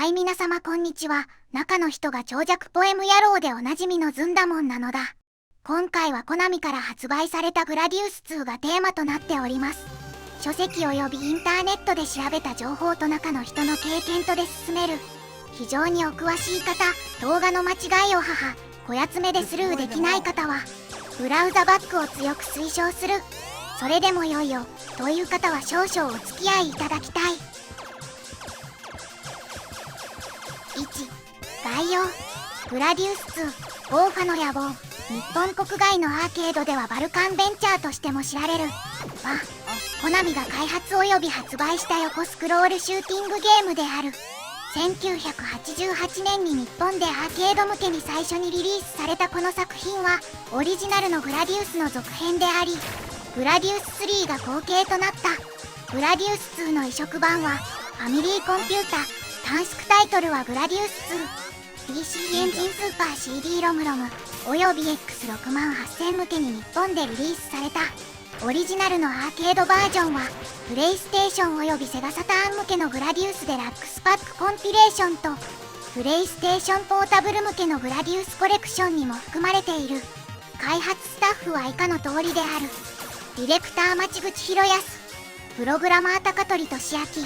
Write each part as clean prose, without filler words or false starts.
はい皆様こんにちは。中の人が長尺ポエム野郎でおなじみのずんだもんなのだ。今回はコナミから発売されたグラディウス2がテーマとなっております。書籍及びインターネットで調べた情報と中の人の経験とで進める。非常にお詳しい方、動画の間違いをこやつめでスルーできない方はブラウザバックを強く推奨する。それでもよいよという方は少々お付き合いいただきたい。1、概要。グラディウス2ゴーファの野望。日本国外のアーケードではバルカンベンチャーとしても知られるコナミが開発及び発売した横スクロールシューティングゲームである。1988年に日本でアーケード向けに最初にリリースされたこの作品はオリジナルのグラディウスの続編であり、グラディウス3が後継となった。グラディウス2の移植版はファミリーコンピュータ、短縮タイトルはグラディウス2。 PC エンジンスーパー CD ロムおよび X68000 向けに日本でリリースされた。オリジナルのアーケードバージョンはプレイステーションおよびセガサターン向けのグラディウスデラックスパックコンピレーションとプレイステーションポータブル向けのグラディウスコレクションにも含まれている。開発スタッフは以下の通りである。ディレクター町口博康、プログラマー高取俊明、筒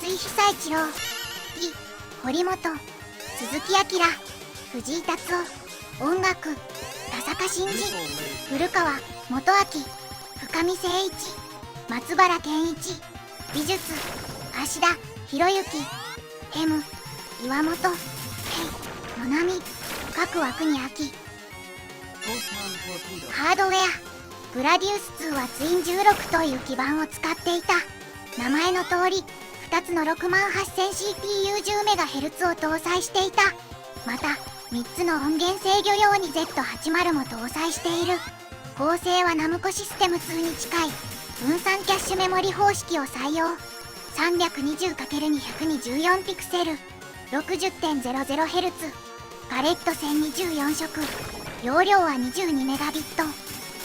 井久一郎、堀本、鈴木明、藤井達夫、音楽田坂真司、古川元明、深見誠一、松原健一、美術芦田博之、M 岩本、野波、各枠に秋。ハードウェア。グラディウス2はツイン16という基板を使っていた。名前の通り2つの 68000CPU10MHz を搭載していた。また3つの音源制御用に Z80 も搭載している。構成はナムコシステム2に近い分散キャッシュメモリ方式を採用。 320×224 ピクセル 60.00Hz パレット1024色。容量は 22Mb。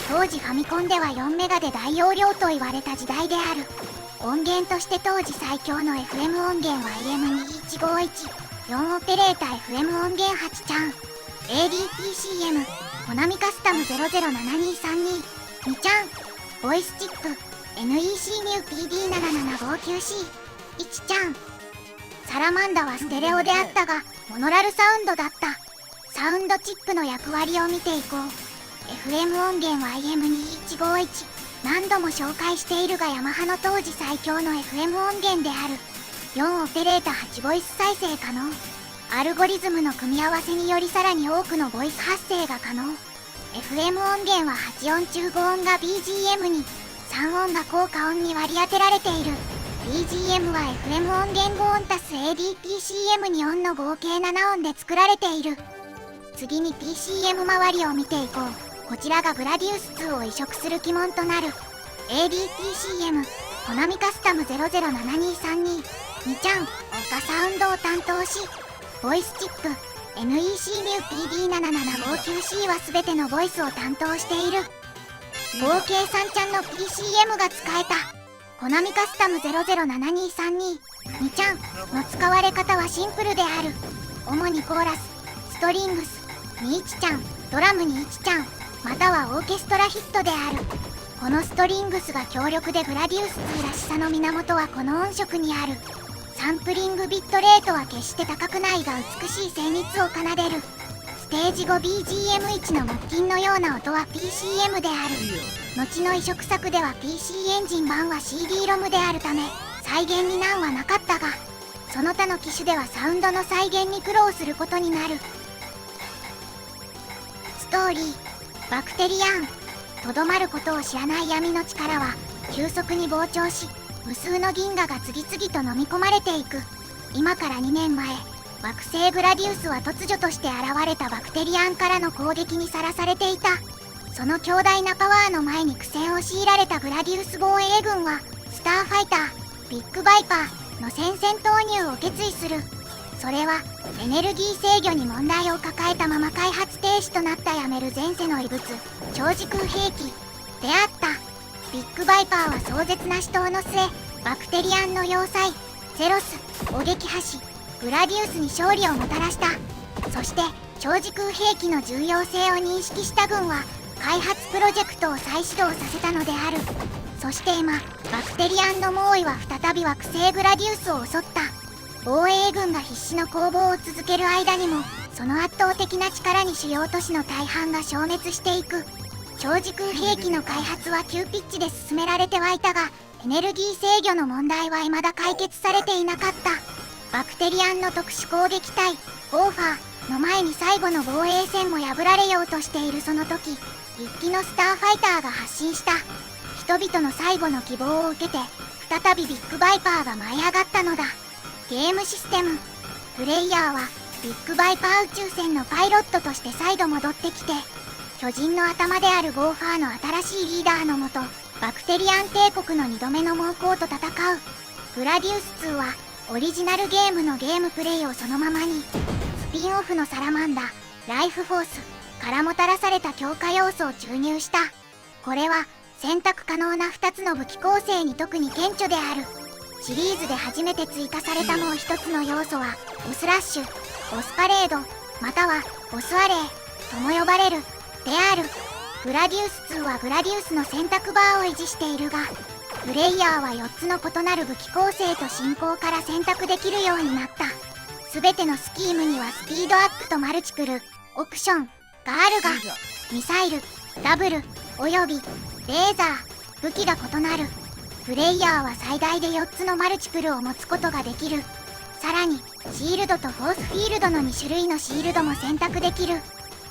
当時ファミコンでは4メガで大容量と言われた時代である。音源として当時最強の FM 音源は EM21514 オペレータ FM 音源8ちゃん ADPCM コナミカスタム007232 2ちゃんボイスチップ NEC-MIU-PD7759C 1ちゃん。サラマンダはステレオであったがモノラルサウンドだった。サウンドチップの役割を見ていこう。FM 音源は IM2151。何度も紹介しているがヤマハの当時最強の FM 音源である。4オペレータ8ボイス再生可能。アルゴリズムの組み合わせによりさらに多くのボイス発生が可能。FM 音源は8音中5音が BGM に、3音が効果音に割り当てられている。BGM は FM 音源5音足す ADPCM2 音の合計7音で作られている。次に PCM 周りを見ていこう。こちらがグラディウス2を移植する鬼門となる ADPCM コナミカスタム007232 2ちゃんがサウンドを担当し、ボイスチップ NEC-MIU-PD7759C は全てのボイスを担当している。合計3ちゃんの PCM が使えた。コナミカスタム007232 2ちゃんの使われ方はシンプルである。主にコーラス、ストリングスに1ちゃん、ドラムに1ちゃん、またはオーケストラヒットである。このストリングスが強力でグラディウス2らしさの源はこの音色にある。サンプリングビットレートは決して高くないが美しい精密を奏でる。ステージ後 BGM1 の木琴のような音は PCM である。後の移植作では PC エンジン版は CD ロムであるため再現に難はなかったが、その他の機種ではサウンドの再現に苦労することになる。ストーリー。バクテリアン。とどまることを知らない闇の力は急速に膨張し、無数の銀河が次々と飲み込まれていく。今から2年前、惑星グラディウスは突如として現れたバクテリアンからの攻撃にさらされていた。その強大なパワーの前に苦戦を強いられたグラディウス防衛軍はスターファイター、ビッグバイパーの戦線投入を決意する。それはエネルギー制御に問題を抱えたまま開発停止となったやめる前世の異物超時空兵器であった。ビッグバイパーは壮絶な死闘の末、バクテリアンの要塞ゼロスを撃破し、グラディウスに勝利をもたらした。そして超時空兵器の重要性を認識した軍は開発プロジェクトを再始動させたのである。そしてエマ、バクテリアンド・モーイは再び惑星グラディウスを襲った。防衛軍が必死の攻防を続ける間にもその圧倒的な力に主要都市の大半が消滅していく。超時空兵器の開発は急ピッチで進められてはいたが、エネルギー制御の問題は未だ解決されていなかった。バクテリアンの特殊攻撃隊オーファーの前に最後の防衛線も破られようとしているその時、一機のスターファイターが発進した。人々の最後の希望を受けて再びビッグバイパーが舞い上がったのだ。ゲームシステム。プレイヤーはビッグバイパー宇宙船のパイロットとして再度戻ってきて、巨人の頭であるゴーファーの新しいリーダーのもと、バクテリアン帝国の2度目の猛攻と戦う。グラディウス2はオリジナルゲームのゲームプレイをそのままに、スピンオフのサラマンダ、ライフフォースからもたらされた強化要素を注入した。これは選択可能な2つの武器構成に特に顕著である。シリーズで初めて追加されたもう一つの要素はボスラッシュ、ボスパレード、またはボスアレイとも呼ばれるである。グラディウス2はグラディウスの選択バーを維持しているが、プレイヤーは4つの異なる武器構成と進行から選択できるようになった。全てのスキームにはスピードアップとマルチクル、オプションがあるが、ミサイル、ダブル、およびレーザー、武器が異なる。プレイヤーは最大で4つのマルチクルを持つことができる。さらにシールドとフォースフィールドの2種類のシールドも選択できる。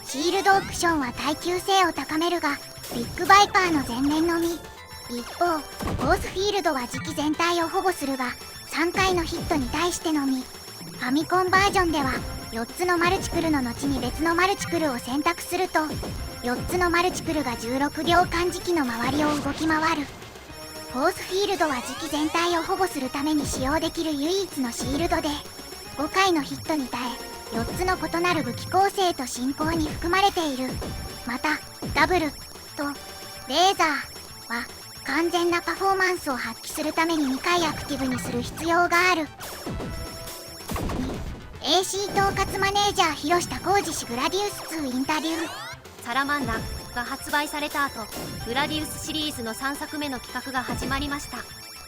シールドオプションは耐久性を高めるが、ビッグバイパーの前面のみ。一方フォースフィールドは時期全体を保護するが、3回のヒットに対してのみ。ファミコンバージョンでは4つのマルチクルの後に別のマルチクルを選択すると、4つのマルチクルが16秒間時期の周りを動き回る。フォースフィールドは時期全体を保護するために使用できる唯一のシールドで、5回のヒットに耐え4つの異なる武器構成と進行に含まれている。またダブルとレーザーは完全なパフォーマンスを発揮するために2回アクティブにする必要がある。AC 統括マネージャー広下浩二氏グラディウス2インタビュー。サラマンダが発売された後、グラディウスシリーズの3作目の企画が始まりました。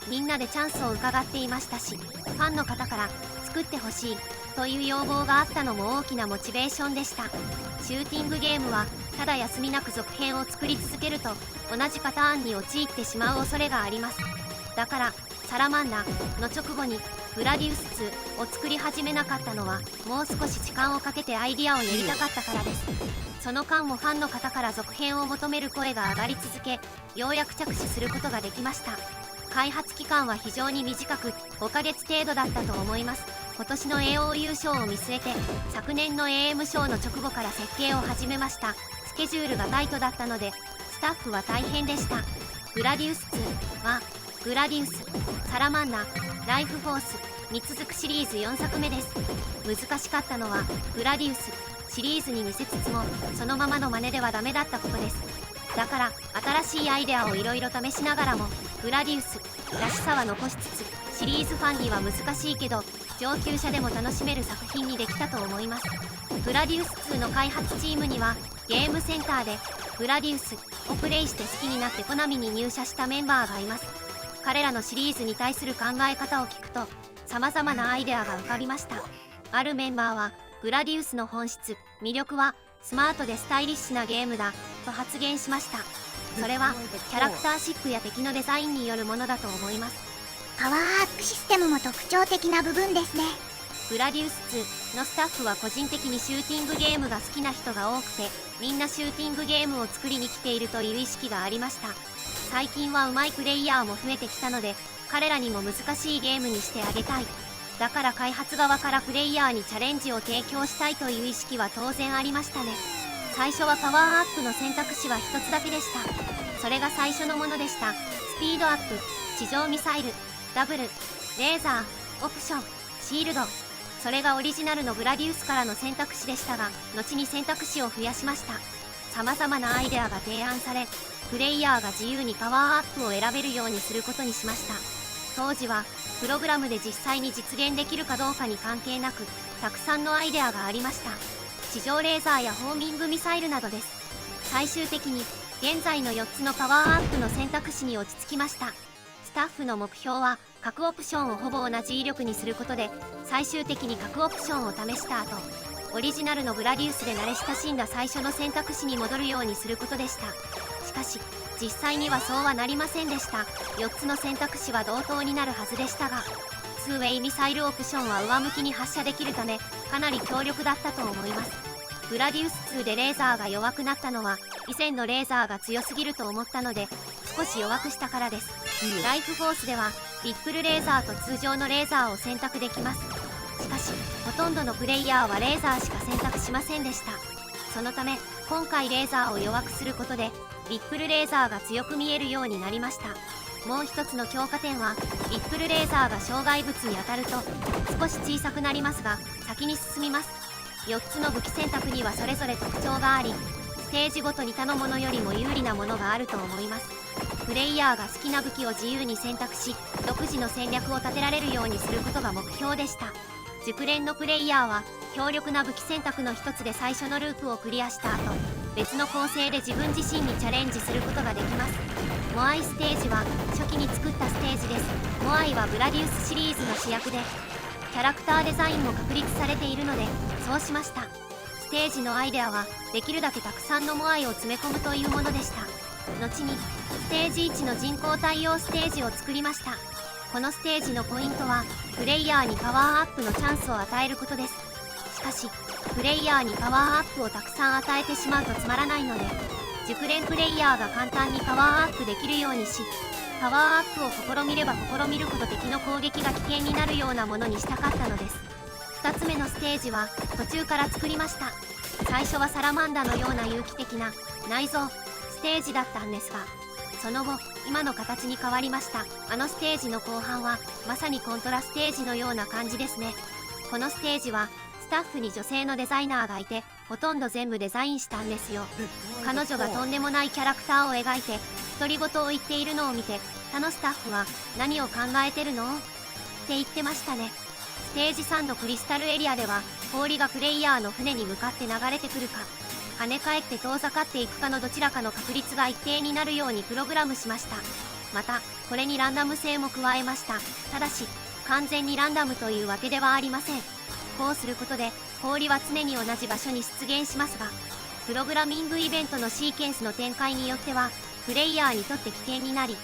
みんなでチャンスを伺っていましたし、ファンの方から作ってほしいという要望があったのも大きなモチベーションでした。シューティングゲームはただ休みなく続編を作り続けると同じパターンに陥ってしまう恐れがあります。だからサラマンダの直後にグラディウス2を作り始めなかったのは、もう少し時間をかけてアイディアを練りたかったからです。その間もファンの方から続編を求める声が上がり続け、ようやく着手することができました。開発期間は非常に短く5ヶ月程度だったと思います。今年の AO 優勝を見据えて昨年の AM 賞の直後から設計を始めました。スケジュールがタイトだったのでスタッフは大変でした。グラディウス2はグラディウス、サラマンダ、ライフフォースに続くシリーズ4作目です。難しかったのはグラディウスシリーズに似せつつもそのままの真似ではダメだったことです。だから新しいアイデアをいろいろ試しながらもグラディウスらしさは残しつつ、シリーズファンには難しいけど上級者でも楽しめる作品にできたと思います。グラディウス2の開発チームにはゲームセンターでグラディウスをプレイして好きになってコナミに入社したメンバーがいます。彼らのシリーズに対する考え方を聞くと様々なアイデアが浮かびました。あるメンバーはグラディウスの本質、魅力はスマートでスタイリッシュなゲームだと発言しました。それはキャラクターシップや敵のデザインによるものだと思います。パワーアップシステムも特徴的な部分ですね。グラディウス2のスタッフは個人的にシューティングゲームが好きな人が多くて、みんなシューティングゲームを作りに来ているという意識がありました。最近は上手いプレイヤーも増えてきたので彼らにも難しいゲームにしてあげたい。だから開発側からプレイヤーにチャレンジを提供したいという意識は当然ありましたね。最初はパワーアップの選択肢は一つだけでした。それが最初のものでした。スピードアップ、地上ミサイル、ダブル、レーザー、オプション、シールド、それがオリジナルのグラディウスからの選択肢でしたが、後に選択肢を増やしました。様々なアイデアが提案され、プレイヤーが自由にパワーアップを選べるようにすることにしました。当時はプログラムで実際に実現できるかどうかに関係なく、たくさんのアイデアがありました。地上レーザーやホーミングミサイルなどです。最終的に現在の4つのパワーアップの選択肢に落ち着きました。スタッフの目標は各オプションをほぼ同じ威力にすることで、最終的に各オプションを試した後、オリジナルのグラディウスで慣れ親しんだ最初の選択肢に戻るようにすることでした。しかし実際にはそうはなりませんでした。4つの選択肢は同等になるはずでしたが、2ウェイミサイルオプションは上向きに発射できるため、かなり強力だったと思います。グラディウス2でレーザーが弱くなったのは、以前のレーザーが強すぎると思ったので少し弱くしたからです。ライフフォースではリップルレーザーと通常のレーザーを選択できます。しかしほとんどのプレイヤーはレーザーしか選択しませんでした。そのため今回レーザーを弱くすることで、リップルレーザーが強く見えるようになりました。もう一つの強化点は、リップルレーザーが障害物に当たると少し小さくなりますが先に進みます。4つの武器選択にはそれぞれ特徴があり、ステージごとに他のものよりも有利なものがあると思います。プレイヤーが好きな武器を自由に選択し、独自の戦略を立てられるようにすることが目標でした。熟練のプレイヤーは強力な武器選択の一つで最初のループをクリアした後、別の構成で自分自身にチャレンジすることができます。モアイステージは初期に作ったステージです。モアイはグラディウスシリーズの主役で、キャラクターデザインも確立されているのでそうしました。ステージのアイデアはできるだけたくさんのモアイを詰め込むというものでした。後にステージ1の人工対応ステージを作りました。このステージのポイントはプレイヤーにパワーアップのチャンスを与えることです。しかしプレイヤーにパワーアップをたくさん与えてしまうとつまらないので、熟練プレイヤーが簡単にパワーアップできるようにし、パワーアップを試みれば試みるほど敵の攻撃が危険になるようなものにしたかったのです。2つ目のステージは途中から作りました。最初はサラマンダのような有機的な内臓ステージだったんですが、その後今の形に変わりました。あのステージの後半はまさにコントラステージのような感じですね。このステージはスタッフに女性のデザイナーがいて、ほとんど全部デザインしたんですよ。彼女がとんでもないキャラクターを描いて独り言を言っているのを見て、他のスタッフは何を考えてるのって言ってましたね。ステージ3のクリスタルエリアでは氷がプレイヤーの船に向かって流れてくるか跳ね返って遠ざかっていくかのどちらかの確率が一定になるようにプログラムしました。またこれにランダム性も加えました。ただし完全にランダムというわけではありません。こうすることで氷は常に同じ場所に出現しますが、プログラミングイベントのシーケンスの展開によってはプレイヤーにとって危険になり、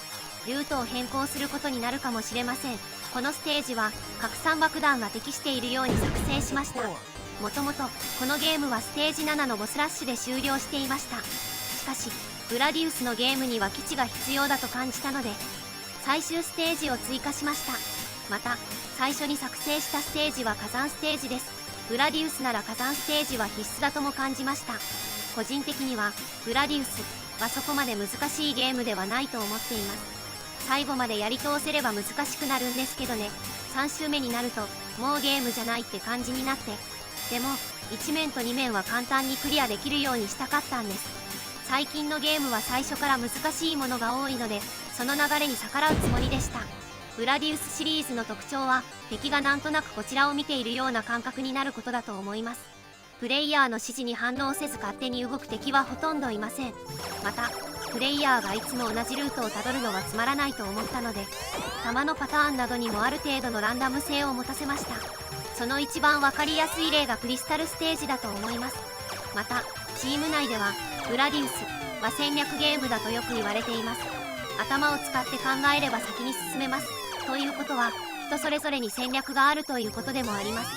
ルートを変更することになるかもしれません。このステージは拡散爆弾が適しているように作成しました。もともとこのゲームはステージ7のボスラッシュで終了していました。しかしグラディウスのゲームには基地が必要だと感じたので最終ステージを追加しました。また最初に作成したステージは火山ステージです。グラディウスなら火山ステージは必須だとも感じました。個人的にはグラディウスはそこまで難しいゲームではないと思っています。最後までやり通せれば難しくなるんですけどね。3周目になるともうゲームじゃないって感じになって、でも1面と2面は簡単にクリアできるようにしたかったんです。最近のゲームは最初から難しいものが多いので、その流れに逆らうつもりでした。グラディウスシリーズの特徴は敵がなんとなくこちらを見ているような感覚になることだと思います。プレイヤーの指示に反応せず勝手に動く敵はほとんどいません。またプレイヤーがいつも同じルートをたどるのはつまらないと思ったので、弾のパターンなどにもある程度のランダム性を持たせました。その一番わかりやすい例がクリスタルステージだと思います。またチーム内ではグラディウスは戦略ゲームだとよく言われています。頭を使って考えれば先に進めます。ということは人それぞれに戦略があるということでもあります。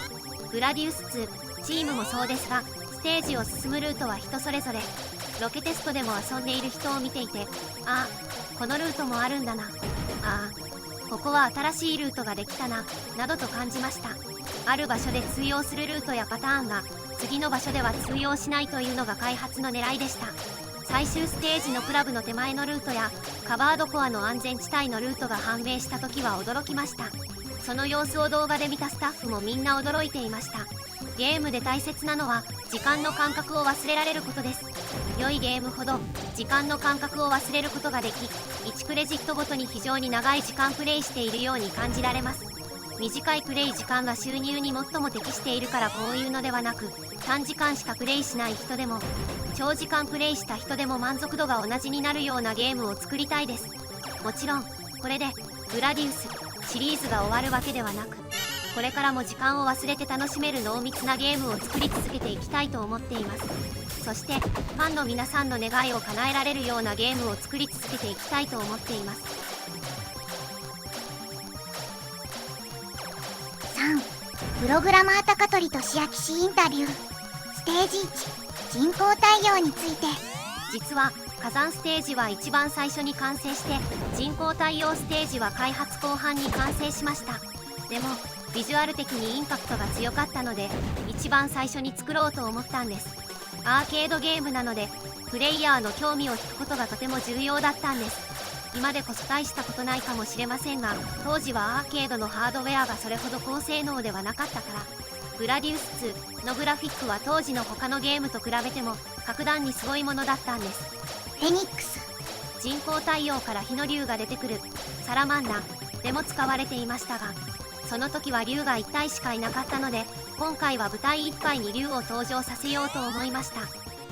グラディウス2チームもそうですが、ステージを進むルートは人それぞれ。ロケテストでも遊んでいる人を見ていて、ああこのルートもあるんだな、ああここは新しいルートができたな、などと感じました。ある場所で通用するルートやパターンが次の場所では通用しないというのが開発の狙いでした。最終ステージのクラブの手前のルートやカバードコアの安全地帯のルートが判明した時は驚きました。その様子を動画で見たスタッフもみんな驚いていました。ゲームで大切なのは時間の感覚を忘れられることです。強いゲームほど時間の感覚を忘れることができ、1クレジットごとに非常に長い時間プレイしているように感じられます。短いプレイ時間が収入に最も適しているからこういうのではなく、短時間しかプレイしない人でも長時間プレイした人でも満足度が同じになるようなゲームを作りたいです。もちろんこれでグラディウスシリーズが終わるわけではなく、これからも時間を忘れて楽しめる濃密なゲームを作り続けていきたいと思っています。そしてファンの皆さんの願いを叶えられるようなゲームを作り続けていきたいと思っています。3. プログラマー高取俊明氏インタビュー。ステージ1人工太陽について。実は火山ステージは一番最初に完成して、人工太陽ステージは開発後半に完成しました。でもビジュアル的にインパクトが強かったので一番最初に作ろうと思ったんです。アーケードゲームなのでプレイヤーの興味を引くことがとても重要だったんです。今でこそ大したことないかもしれませんが、当時はアーケードのハードウェアがそれほど高性能ではなかったから、グラディウス2のグラフィックは当時の他のゲームと比べても格段にすごいものだったんです。フェニックス。人工太陽から火の竜が出てくるサラマンダでも使われていましたが、その時は竜が1体しかいなかったので、今回は舞台いっぱいに竜を登場させようと思いました。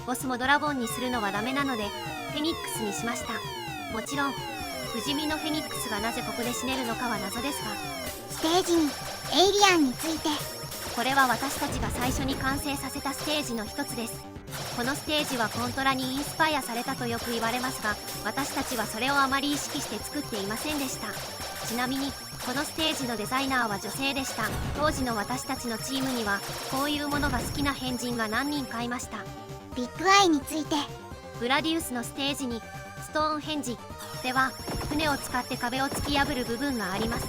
ボスもドラゴンにするのはダメなのでフェニックスにしました。もちろん不死身のフェニックスがなぜここで死ねるのかは謎ですが、ステージにエイリアンについて。これは私たちが最初に完成させたステージの一つです。このステージはコントラにインスパイアされたとよく言われますが、私たちはそれをあまり意識して作っていませんでした。ちなみにこのステージのデザイナーは女性でした。当時の私たちのチームにはこういうものが好きな変人が何人かいました。ビッグアイについて。グラディウスのステージにストーンヘンジでは船を使って壁を突き破る部分があります。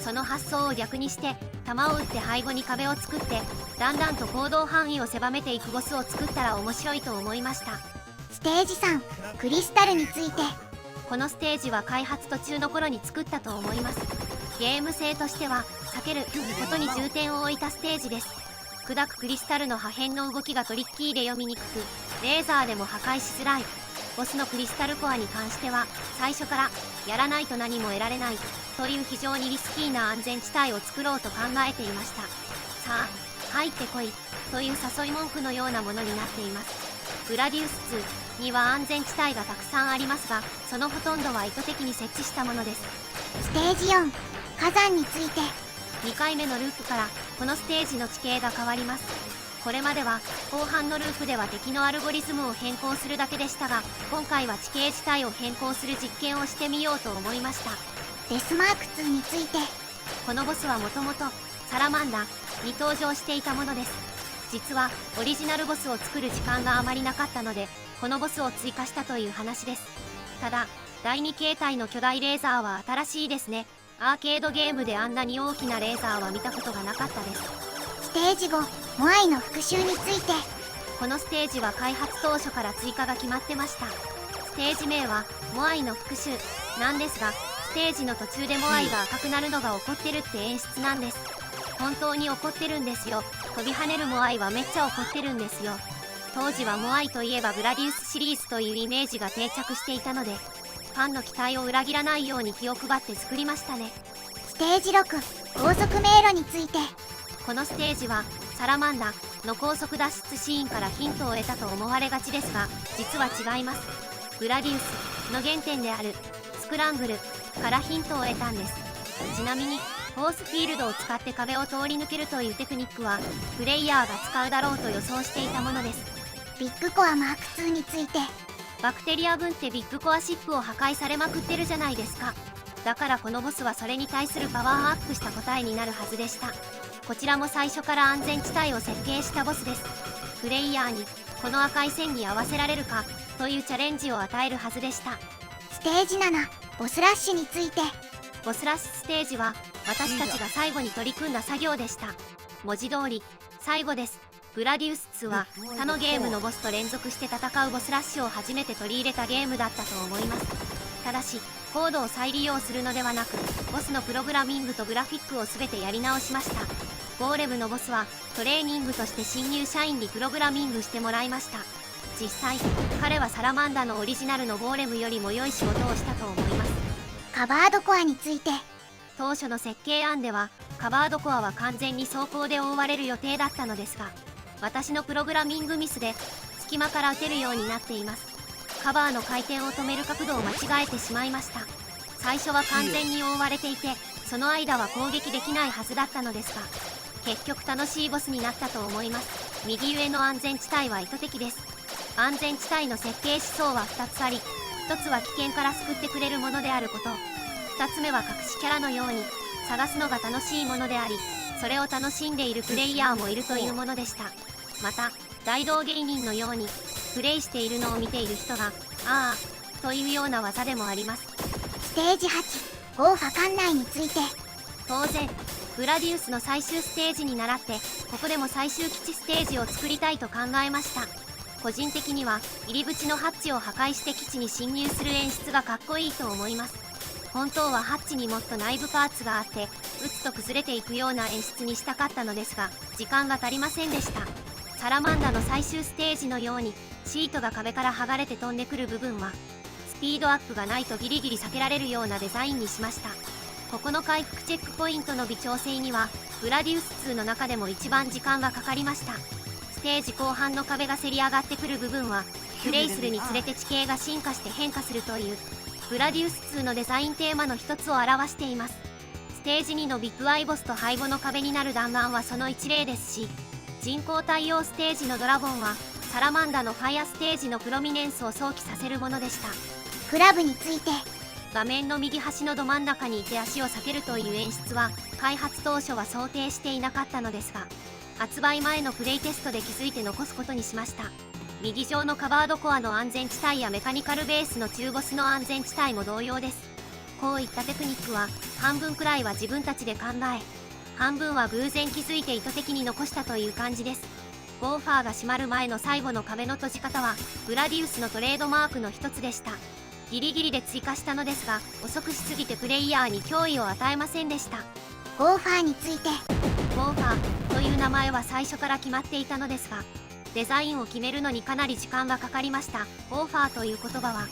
その発想を逆にして弾を撃って背後に壁を作って、だんだんと行動範囲を狭めていくボスを作ったら面白いと思いました。ステージ3クリスタルについて。このステージは開発途中の頃に作ったと思います。ゲーム性としては避けることに重点を置いたステージです。砕くクリスタルの破片の動きがトリッキーで読みにくく、レーザーでも破壊しづらい。ボスのクリスタルコアに関しては最初からやらないと何も得られないという非常にリスキーな安全地帯を作ろうと考えていました。さあ入ってこいという誘い文句のようなものになっています。グラディウス2には安全地帯がたくさんありますが、そのほとんどは意図的に設置したものです。ステージ4火山について。2回目のループからこのステージの地形が変わります。これまでは後半のループでは敵のアルゴリズムを変更するだけでしたが、今回は地形自体を変更する実験をしてみようと思いました。デスマーク2について。このボスはもともとサラマンダに登場していたものです。実はオリジナルボスを作る時間があまりなかったので、このボスを追加したという話です。ただ第2形態の巨大レーザーは新しいですね。アーケードゲームであんなに大きなレーザーは見たことがなかったです。ステージ5モアイの復讐について。このステージは開発当初から追加が決まってました。ステージ名はモアイの復讐なんですが、ステージの途中でモアイが赤くなるのが怒ってるって演出なんです。本当に怒ってるんですよ。飛び跳ねるモアイはめっちゃ怒ってるんですよ。当時はモアイといえばグラディウスシリーズというイメージが定着していたので、ファンの期待を裏切らないように気を配って作りましたね。ステージ6高速迷路について。このステージはサラマンダの高速脱出シーンからヒントを得たと思われがちですが、実は違います。グラディウスの原点であるスクランブルからヒントを得たんです。ちなみにフォースフィールドを使って壁を通り抜けるというテクニックはプレイヤーが使うだろうと予想していたものです。ビッグコアマーク2について。バクテリア分ってビッグコアシップを破壊されまくってるじゃないですか。だからこのボスはそれに対するパワーアップした答えになるはずでした。こちらも最初から安全地帯を設計したボスです。プレイヤーにこの赤い線に合わせられるかというチャレンジを与えるはずでした。ステージ7ボスラッシュについて。ボスラッシュステージは私たちが最後に取り組んだ作業でした。文字通り最後です。グラディウス2は他のゲームのボスと連続して戦うボスラッシュを初めて取り入れたゲームだったと思います。ただしコードを再利用するのではなく、ボスのプログラミングとグラフィックを全てやり直しました。ゴーレムのボスはトレーニングとして新入社員にプログラミングしてもらいました。実際彼はサラマンダのオリジナルのゴーレムよりも良い仕事をしたと思います。カバードコアについて、当初の設計案ではカバードコアは完全に装甲で覆われる予定だったのですが、私のプログラミングミスで隙間から撃てるようになっています。カバーの回転を止める角度を間違えてしまいました。最初は完全に覆われていて、その間は攻撃できないはずだったのですが、結局楽しいボスになったと思います。右上の安全地帯は意図的です。安全地帯の設計思想は2つあり、1つは危険から救ってくれるものであること、2つ目は隠しキャラのように探すのが楽しいものであり、それを楽しんでいるプレイヤーもいるというものでした。また大道芸人のようにプレイしているのを見ている人がああというような技でもあります。ステージ8オーファ館内について、当然グラディウスの最終ステージに倣ってここでも最終基地ステージを作りたいと考えました。個人的には入り口のハッチを破壊して基地に侵入する演出がかっこいいと思います。本当はハッチにもっと内部パーツがあって撃つと崩れていくような演出にしたかったのですが、時間が足りませんでした。サラマンダの最終ステージのようにシートが壁から剥がれて飛んでくる部分はスピードアップがないとギリギリ避けられるようなデザインにしました。ここの回復チェックポイントの微調整にはグラディウス2の中でも一番時間がかかりました。ステージ後半の壁がせり上がってくる部分はプレイするにつれて地形が進化して変化するというグラディウス2のデザインテーマの一つを表しています。ステージ2のビッグアイボスと背後の壁になる弾丸はその一例ですし、人工太陽ステージのドラゴンはサラマンダのファイアステージのプロミネンスを想起させるものでした。クラブについて、画面の右端のど真ん中にいて足を避けるという演出は開発当初は想定していなかったのですが、発売前のプレイテストで気づいて残すことにしました。右上のカバードコアの安全地帯やメカニカルベースの中ボスの安全地帯も同様です。こういったテクニックは半分くらいは自分たちで考え、半分は偶然気づいて意図的に残したという感じです。ゴーファーが閉まる前の最後の壁の閉じ方はグラディウスのトレードマークの一つでした。ギリギリで追加したのですが、遅くしすぎてプレイヤーに脅威を与えませんでした。ゴーファーについて、ゴーファーという名前は最初から決まっていたのですが、デザインを決めるのにかなり時間がかかりました。ゴーファーという言葉は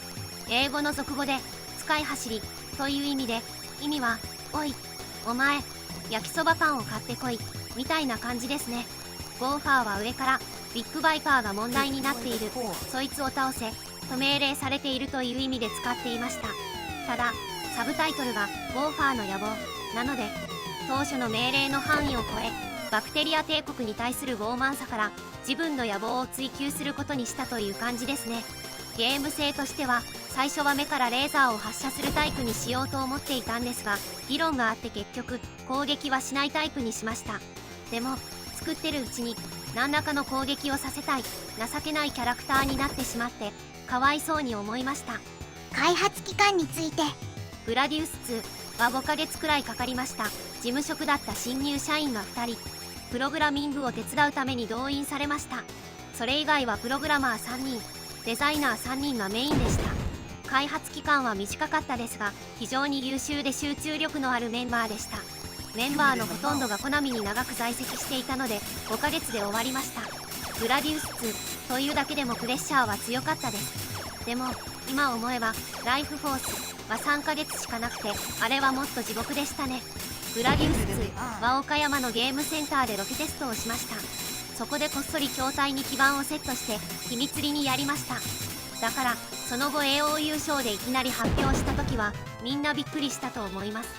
英語の俗語で使い走りという意味で、意味はおいお前焼きそばパンを買ってこいみたいな感じですね。ゴーファーは上からビッグバイパーが問題になっている、そいつを倒せと命令されているという意味で使っていました。ただサブタイトルがゴーファーの野望なので、当初の命令の範囲を超えバクテリア帝国に対する傲慢さから自分の野望を追求することにしたという感じですね。ゲーム性としては最初は目からレーザーを発射するタイプにしようと思っていたんですが、議論があって結局攻撃はしないタイプにしました。でも作ってるうちに何らかの攻撃をさせたい情けないキャラクターになってしまってかわいそうに思いました。開発期間について、グラディウス2は5ヶ月くらいかかりました。事務職だった新入社員が2人プログラミングを手伝うために動員されました。それ以外はプログラマー3人デザイナー3人がメインでした。開発期間は短かったですが、非常に優秀で集中力のあるメンバーでした。メンバーのほとんどがコナミに長く在籍していたので5ヶ月で終わりました。グラディウス2というだけでもプレッシャーは強かったです。でも今思えばライフフォースは3ヶ月しかなくて、あれはもっと地獄でしたね。グラディウス2は岡山のゲームセンターでロケテストをしました。そこでこっそり筐体に基板をセットして秘密裏にやりました。だからその後 AO 優勝でいきなり発表した時はみんなびっくりしたと思います。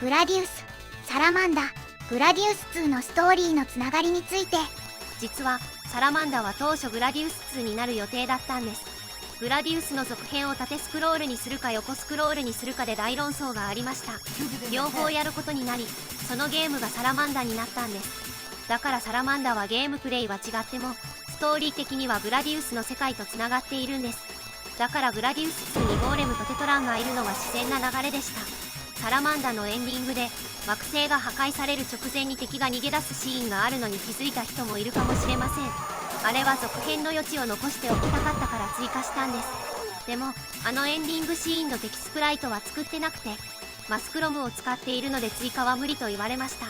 グラディウス、サラマンダ、グラディウス2のストーリーのつながりについて、実はサラマンダは当初グラディウス2になる予定だったんです。グラディウスの続編を縦スクロールにするか横スクロールにするかで大論争がありました。両方やることになり、そのゲームがサラマンダになったんです。だからサラマンダはゲームプレイは違ってもストーリー的にはグラディウスの世界とつながっているんです。だからグラディウス2にゴーレムとテトランがいるのは自然な流れでした。サラマンダのエンディングで惑星が破壊される直前に敵が逃げ出すシーンがあるのに気づいた人もいるかもしれません。あれは続編の余地を残しておきたかったから追加したんです。でもあのエンディングシーンの敵スプライトは作ってなくて、マスクロムを使っているので追加は無理と言われました。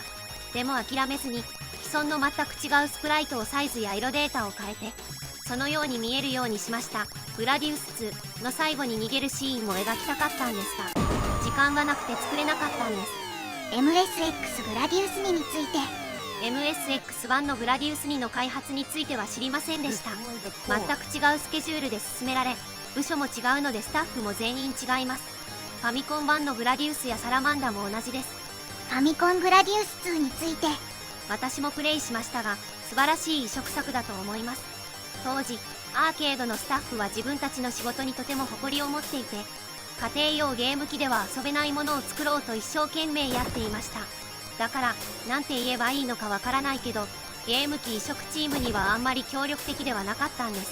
でも諦めずに既存の全く違うスプライトをサイズや色データを変えてそのように見えるようにしました。グラディウス2の最後に逃げるシーンも描きたかったんですが、時間がなくて作れなかったんです。 MSX グラディウス2について。 MSX1 のグラディウス2の開発については知りませんでした。全く違うスケジュールで進められ、部署も違うのでスタッフも全員違います。ファミコン版のグラディウスやサラマンダも同じです。ファミコングラディウス2について。私もプレイしましたが、素晴らしい移植作だと思います。当時アーケードのスタッフは自分たちの仕事にとても誇りを持っていて、家庭用ゲーム機では遊べないものを作ろうと一生懸命やっていました。だからなんて言えばいいのかわからないけど、ゲーム機移植チームにはあんまり協力的ではなかったんです。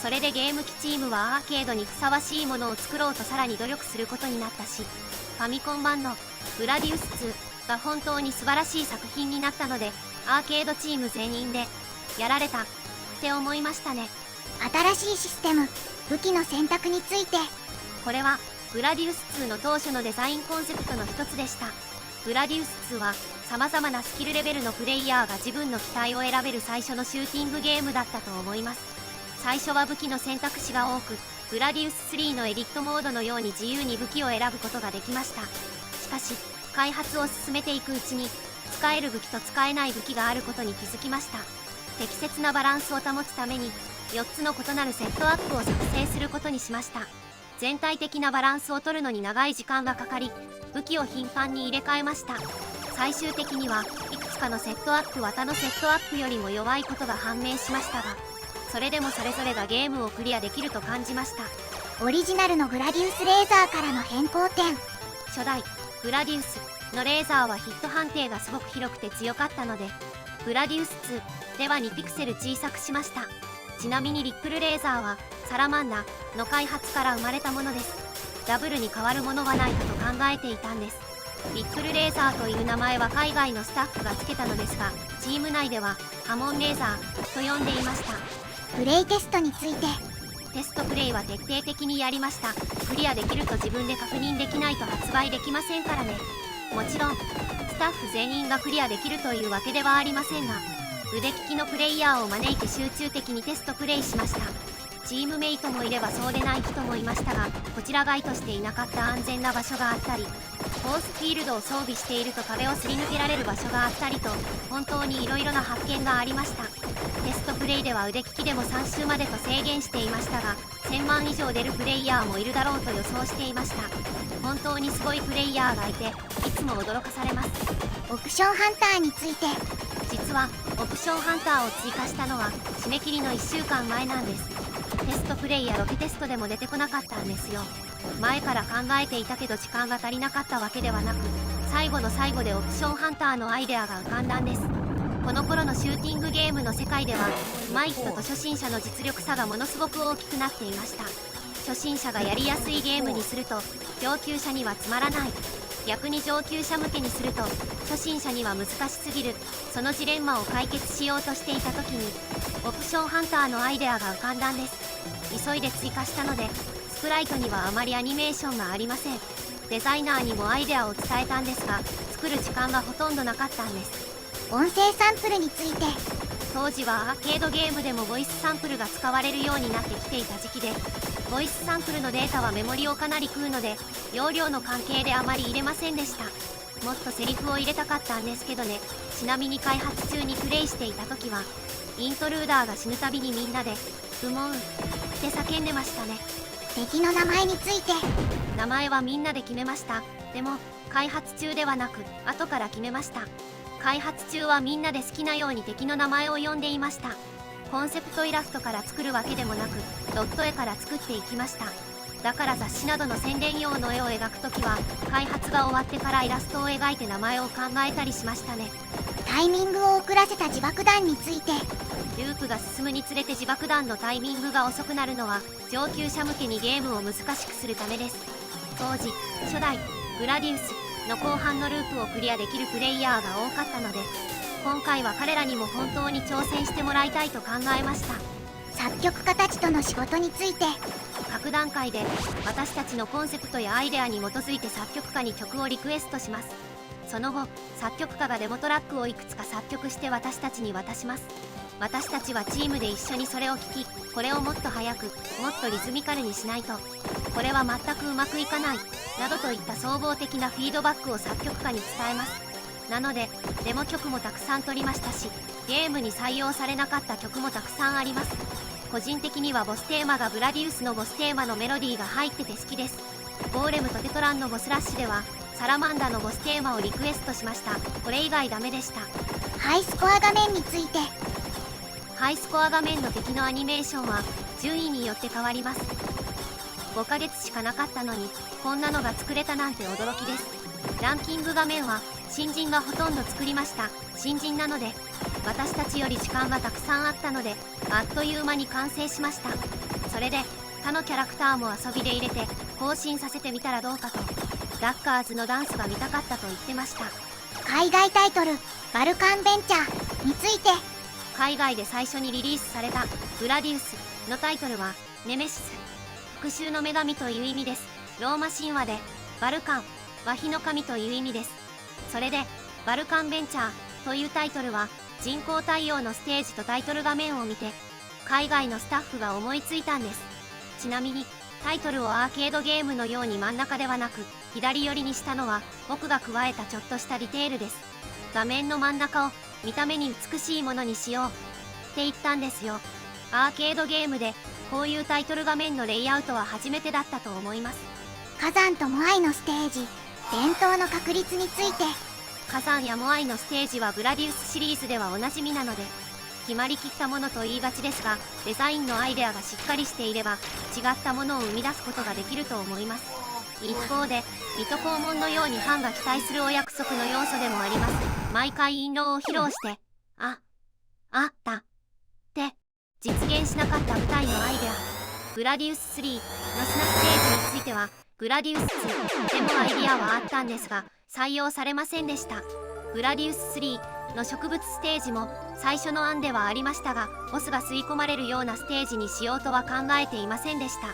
それでゲーム機チームはアーケードにふさわしいものを作ろうとさらに努力することになったし、ファミコン版のグラディウス2が本当に素晴らしい作品になったので、アーケードチーム全員でやられたって思いましたね。新しいシステム、武器の選択について。これはグラディウス2の当初のデザインコンセプトの一つでした。グラディウス2は様々なスキルレベルのプレイヤーが自分の機体を選べる最初のシューティングゲームだったと思います。最初は武器の選択肢が多く、グラディウス3のエディットモードのように自由に武器を選ぶことができました。しかし開発を進めていくうちに、使える武器と使えない武器があることに気づきました。適切なバランスを保つために4つの異なるセットアップを作成することにしました。全体的なバランスを取るのに長い時間がかかり、武器を頻繁に入れ替えました。最終的にはいくつかのセットアップは他のセットアップよりも弱いことが判明しましたが、それでもそれぞれがゲームをクリアできると感じました。オリジナルのグラディウスレーザーからの変更点。初代グラディウスのレーザーはヒット判定がすごく広くて強かったので、グラディウス2では2ピクセル小さくしました。ちなみにリップルレーザーはサラマンダの開発から生まれたものです。ダブルに変わるものはないかと考えていたんです。リップルレーザーという名前は海外のスタッフが付けたのですが、チーム内では波紋レーザーと呼んでいました。プレイテストについて。テストプレイは徹底的にやりました。クリアできると自分で確認できないと発売できませんからね。もちろんスタッフ全員がクリアできるというわけではありませんが、腕利きのプレイヤーを招いて集中的にテストプレイしました。チームメイトもいればそうでない人もいましたが、こちら外としていなかった安全な場所があったり、フォースフィールドを装備していると壁をすり抜けられる場所があったりと、本当にいろいろな発見がありました。テストプレイでは腕利きでも3周までと制限していましたが、1000万以上出るプレイヤーもいるだろうと予想していました。本当にすごいプレイヤーがいて、いつも驚かされます。オプションハンターについて。実はオプションハンターを追加したのは締め切りの1週間前なんです。テストプレイやロケテストでも出てこなかったんですよ。前から考えていたけど時間が足りなかったわけではなく、最後の最後でオプションハンターのアイデアが浮かんだんです。この頃のシューティングゲームの世界では、上手い人と初心者の実力差がものすごく大きくなっていました。初心者がやりやすいゲームにすると上級者にはつまらない、逆に上級者向けにすると初心者には難しすぎる、そのジレンマを解決しようとしていた時にオプションハンターのアイデアが浮かんだんです。急いで追加したので、スプライトにはあまりアニメーションがありません。デザイナーにもアイデアを伝えたんですが、作る時間がほとんどなかったんです。音声サンプルについて。当時はアーケードゲームでもボイスサンプルが使われるようになってきていた時期で、ボイスサンプルのデータはメモリをかなり食うので、容量の関係であまり入れませんでした。もっとセリフを入れたかったんですけどね。ちなみに開発中にプレイしていた時は、イントルーダーが死ぬたびにみんなで「ブモン」って叫んでましたね。敵の名前について。名前はみんなで決めました。でも開発中ではなく後から決めました。開発中はみんなで好きなように敵の名前を呼んでいました。コンセプトイラストから作るわけでもなく、ドット絵から作っていきました。だから雑誌などの宣伝用の絵を描くときは、開発が終わってからイラストを描いて名前を考えたりしましたね。タイミングを遅らせた自爆弾について。ループが進むにつれて自爆弾のタイミングが遅くなるのは、上級者向けにゲームを難しくするためです。当時、初代グラディウスの後半のループをクリアできるプレイヤーが多かったので、今回は彼らにも本当に挑戦してもらいたいと考えました。作曲家たちとの仕事について。各段階で私たちのコンセプトやアイデアに基づいて作曲家に曲をリクエストします。その後、作曲家がデモトラックをいくつか作曲して私たちに渡します。私たちはチームで一緒にそれを聞き、これをもっと速く、もっとリズミカルにしないとこれは全くうまくいかないなどといった総合的なフィードバックを作曲家に伝えます。なのでデモ曲もたくさん取りましたし、ゲームに採用されなかった曲もたくさんあります。個人的にはボステーマがグラディウスのボステーマのメロディーが入ってて好きです。ゴーレムとテトランのボスラッシュではサラマンダのボステーマをリクエストしました。これ以外ダメでした。ハイスコア画面について。ハイスコア画面の敵のアニメーションは順位によって変わります。5ヶ月しかなかったのにこんなのが作れたなんて驚きです。ランキング画面は新人がほとんど作りました。新人なので私たちより時間がたくさんあったのであっという間に完成しました。それで他のキャラクターも遊びで入れて更新させてみたらどうかと。ダッカーズのダンスが見たかったと言ってました。海外タイトルバルカンベンチャーについて。海外で最初にリリースされたグラディウスのタイトルはネメシス、復讐の女神という意味です。ローマ神話でバルカンは火の神という意味です。それでバルカンベンチャーというタイトルは人工太陽のステージとタイトル画面を見て海外のスタッフが思いついたんです。ちなみにタイトルをアーケードゲームのように真ん中ではなく左寄りにしたのは僕が加えたちょっとしたディテールです。画面の真ん中を見た目に美しいものにしようって言ったんですよ。アーケードゲームでこういうタイトル画面のレイアウトは初めてだったと思います。火山とモアイのステージ伝統の確率について。火山やモアイのステージはグラディウスシリーズではおなじみなので決まりきったものと言いがちですが、デザインのアイデアがしっかりしていれば違ったものを生み出すことができると思います。一方で水戸黄門のようにファンが期待するお約束の要素でもあります。毎回印籠を披露してあったって実現しなかった舞台のアイデア。グラディウス3の砂ステージについてはグラディウス2でもアイデアはあったんですが採用されませんでした。グラディウス3の植物ステージも最初の案ではありましたがボスが吸い込まれるようなステージにしようとは考えていませんでした。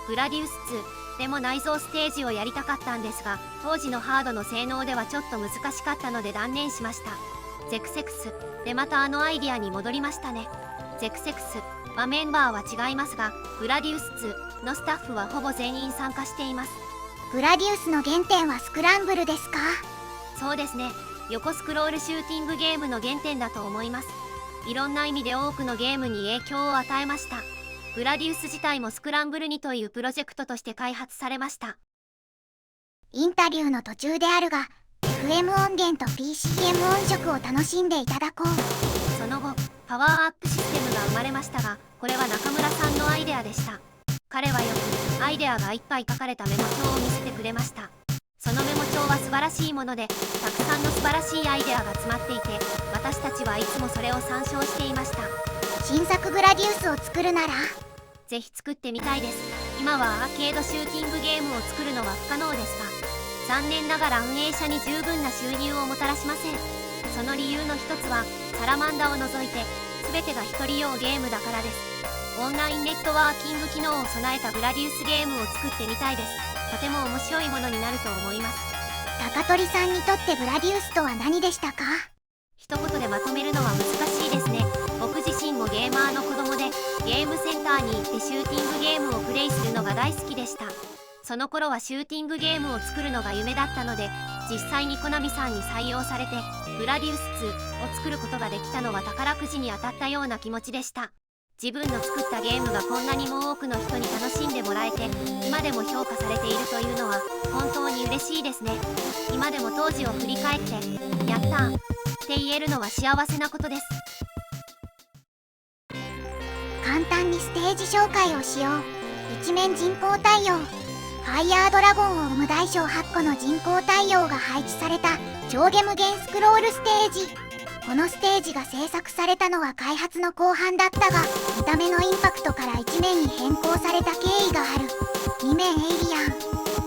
グラディウス2でも内蔵ステージをやりたかったんですが当時のハードの性能ではちょっと難しかったので断念しました。ゼクセクスでまたあのアイデアに戻りましたね。ゼクセクスはメンバーは違いますがグラディウス2のスタッフはほぼ全員参加しています。グラディウスの原点はスクランブルですか？そうですね。横スクロールシューティングゲームの原点だと思います。いろんな意味で多くのゲームに影響を与えました。グラディウス自体もスクランブル2というプロジェクトとして開発されました。インタビューの途中であるが FM 音源と PCM 音色を楽しんでいただこう。その後パワーアップシステムが生まれましたがこれは中村さんのアイデアでした。彼はよくアイデアがいっぱい書かれたメモ帳を見せてくれました。そのメモ帳は素晴らしいものでたくさんの素晴らしいアイデアが詰まっていて私たちはいつもそれを参照していました。新作グラディウスを作るならぜひ作ってみたいです。今はアーケードシューティングゲームを作るのは不可能ですが残念ながら運営者に十分な収入をもたらしません。その理由の一つはサラマンダを除いて全てが一人用ゲームだからです。オンラインネットワーキング機能を備えたグラディウスゲームを作ってみたいです。とても面白いものになると思います。高取さんにとってグラディウスとは何でしたか？一言でまとめるのは難しいですね。僕自身もゲーマーの子供でゲームセンターに行ってシューティングゲームをプレイするのが大好きでした。その頃はシューティングゲームを作るのが夢だったので実際にコナミさんに採用されてグラディウス2を作ることができたのは宝くじに当たったような気持ちでした。自分の作ったゲームがこんなにも多くの人に楽しんでもらえて今でも評価されているというのは本当に嬉しいですね。今でも当時を振り返ってやったーって言えるのは幸せなことです。簡単にステージ紹介をしよう。一面人工太陽。ファイヤードラゴンを生む大小8個の人工太陽が配置された上下無限スクロールステージ。このステージが制作されたのは開発の後半だったが見た目のインパクトから一面に変更された経緯がある。2面エイリ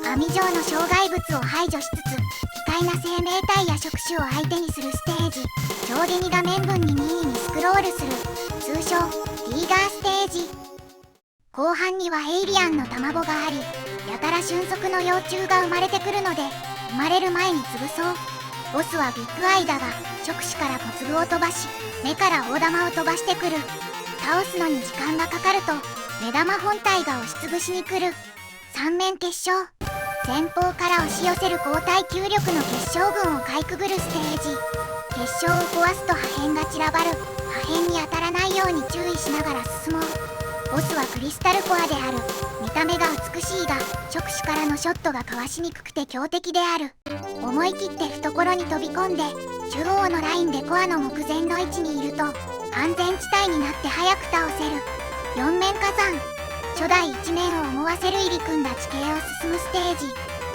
アン網状の障害物を排除しつつ奇怪な生命体や触手を相手にするステージ。上下2画面分に任意にスクロールする通称ティーガーステージ。後半にはエイリアンの卵がありやたら俊足の幼虫が生まれてくるので生まれる前に潰そう。ボスはビッグアイだが、触手から小粒を飛ばし、目から大玉を飛ばしてくる。倒すのに時間がかかると、目玉本体が押しつぶしに来る。三面結晶。前方から押し寄せる高耐久力の結晶群をかいくぐるステージ。結晶を壊すと破片が散らばる。破片に当たらないように注意しながら進もう。ボスはクリスタルコアである。見た目が美しいが、触手からのショットがかわしにくくて強敵である。思い切って懐に飛び込んで、中央のラインでコアの目前の位置にいると、安全地帯になって早く倒せる。四面火山。初代一面を思わせる入り組んだ地形を進むステージ。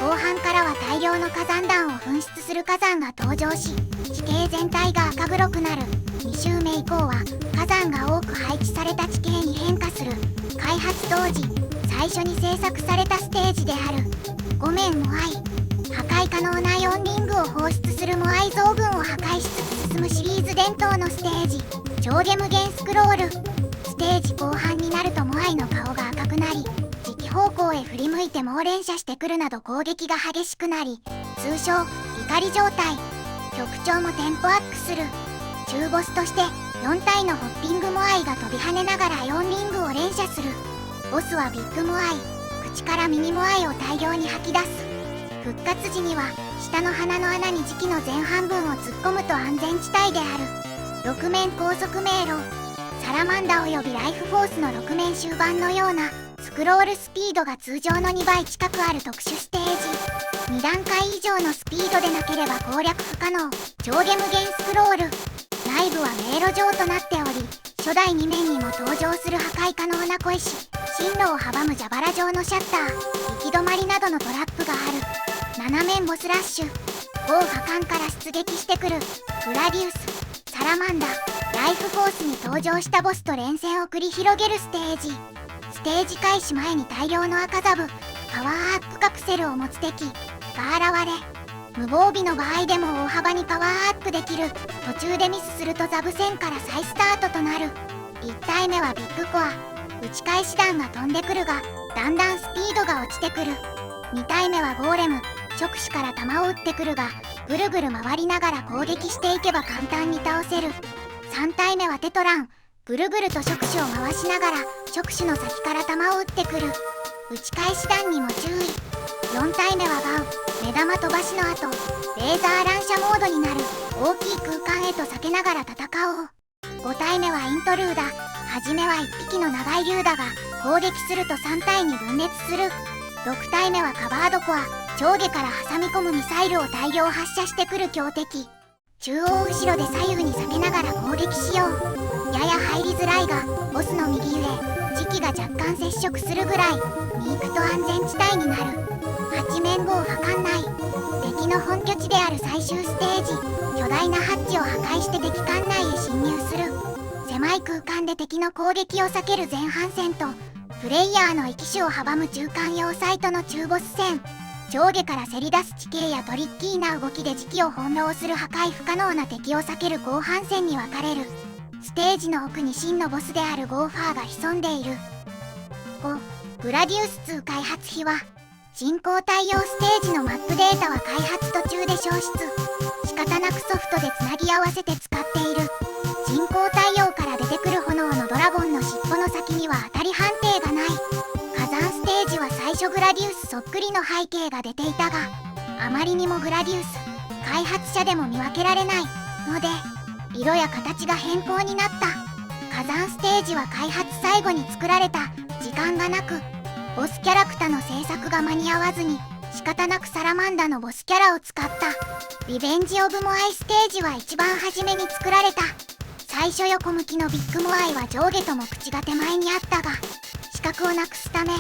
後半からは大量の火山弾を噴出する火山が登場し、地形全体が赤黒くなる。2周目以降は火山が多く配置された地形に変化する。開発当時最初に制作されたステージである。5面モアイ。破壊可能な4リングを放出するモアイ像群を破壊しつつ進むシリーズ伝統のステージ。上下無限スクロール。ステージ後半になるとモアイの顔が赤くなり、磁気方向へ振り向いて猛連射してくるなど攻撃が激しくなり、通称怒り状態。曲調もテンポアップする。中ボスとして4体のホッピングモアイが飛び跳ねながら4リングを連射する。ボスはビッグモアイ。口からミニモアイを大量に吐き出す。復活時には下の鼻の穴に磁気の前半分を突っ込むと安全地帯である。6面高速迷路。サラマンダおよびライフフォースの6面終盤のようなスクロールスピードが通常の2倍近くある特殊ステージ。2段階以上のスピードでなければ攻略不可能。上下無限スクロール。内部は迷路状となっており、初代2面にも登場する破壊可能な小石、進路を阻む蛇腹状のシャッター、行き止まりなどのトラップがある。7面ボスラッシュ。某破壊から出撃してくるグラディウス、サラマンダ、ライフフォースに登場したボスと連戦を繰り広げるステージ。ステージ開始前に大量の赤ザブ、パワーアップカプセルを持つ敵が現れ、無防備の場合でも大幅にパワーアップできる。途中でミスするとザブ戦から再スタートとなる。1体目はビッグコア。打ち返し弾が飛んでくるが、だんだんスピードが落ちてくる。2体目はゴーレム。触手から弾を撃ってくるが、ぐるぐる回りながら攻撃していけば簡単に倒せる。3体目はテトラン。ぐるぐると触手を回しながら触手の先から弾を撃ってくる。打ち返し弾にも注意。4体目はガウ。目玉飛ばしの後、レーザー乱射モードになる。大きい空間へと避けながら戦おう。5体目はイントルーダ。初めは1匹の長い竜だが、攻撃すると3体に分裂する。6体目はカバードコア。上下から挟み込むミサイルを大量発射してくる強敵。中央後ろで左右に避けながら攻撃しよう。やや入りづらいが、ボスの右上、磁気が若干接触するぐらいに行くと安全地帯になる。8面号破壊内。敵の本拠地である最終ステージ。巨大なハッチを破壊して敵艦内へ侵入する。狭い空間で敵の攻撃を避ける前半戦と、プレイヤーの生き死を阻む中間要塞との中ボス戦。上下からせり出す地形やトリッキーな動きで磁気を翻弄する破壊不可能な敵を避ける後半戦に分かれる。ステージの奥に真のボスであるゴーファーが潜んでいる。5. グラディウス2開発費は、進行対応ステージのマップデータは開発途中で消失。仕方なくソフトでつなぎ合わせて使っている。進行対応から出てくる炎のドラゴンの尻尾の先には当たり判定がない。火山ステージは最初グラディウスそっくりの背景が出ていたが、あまりにもグラディウス、開発者でも見分けられないので、色や形が変更になった。火山ステージは開発最後に作られた。時間がなく、ボスキャラクタの制作が間に合わずに、仕方なくサラマンダのボスキャラを使った。リベンジ・オブ・モアイステージは一番初めに作られた。最初横向きのビッグモアイは上下とも口が手前にあったが、視覚をなくすため、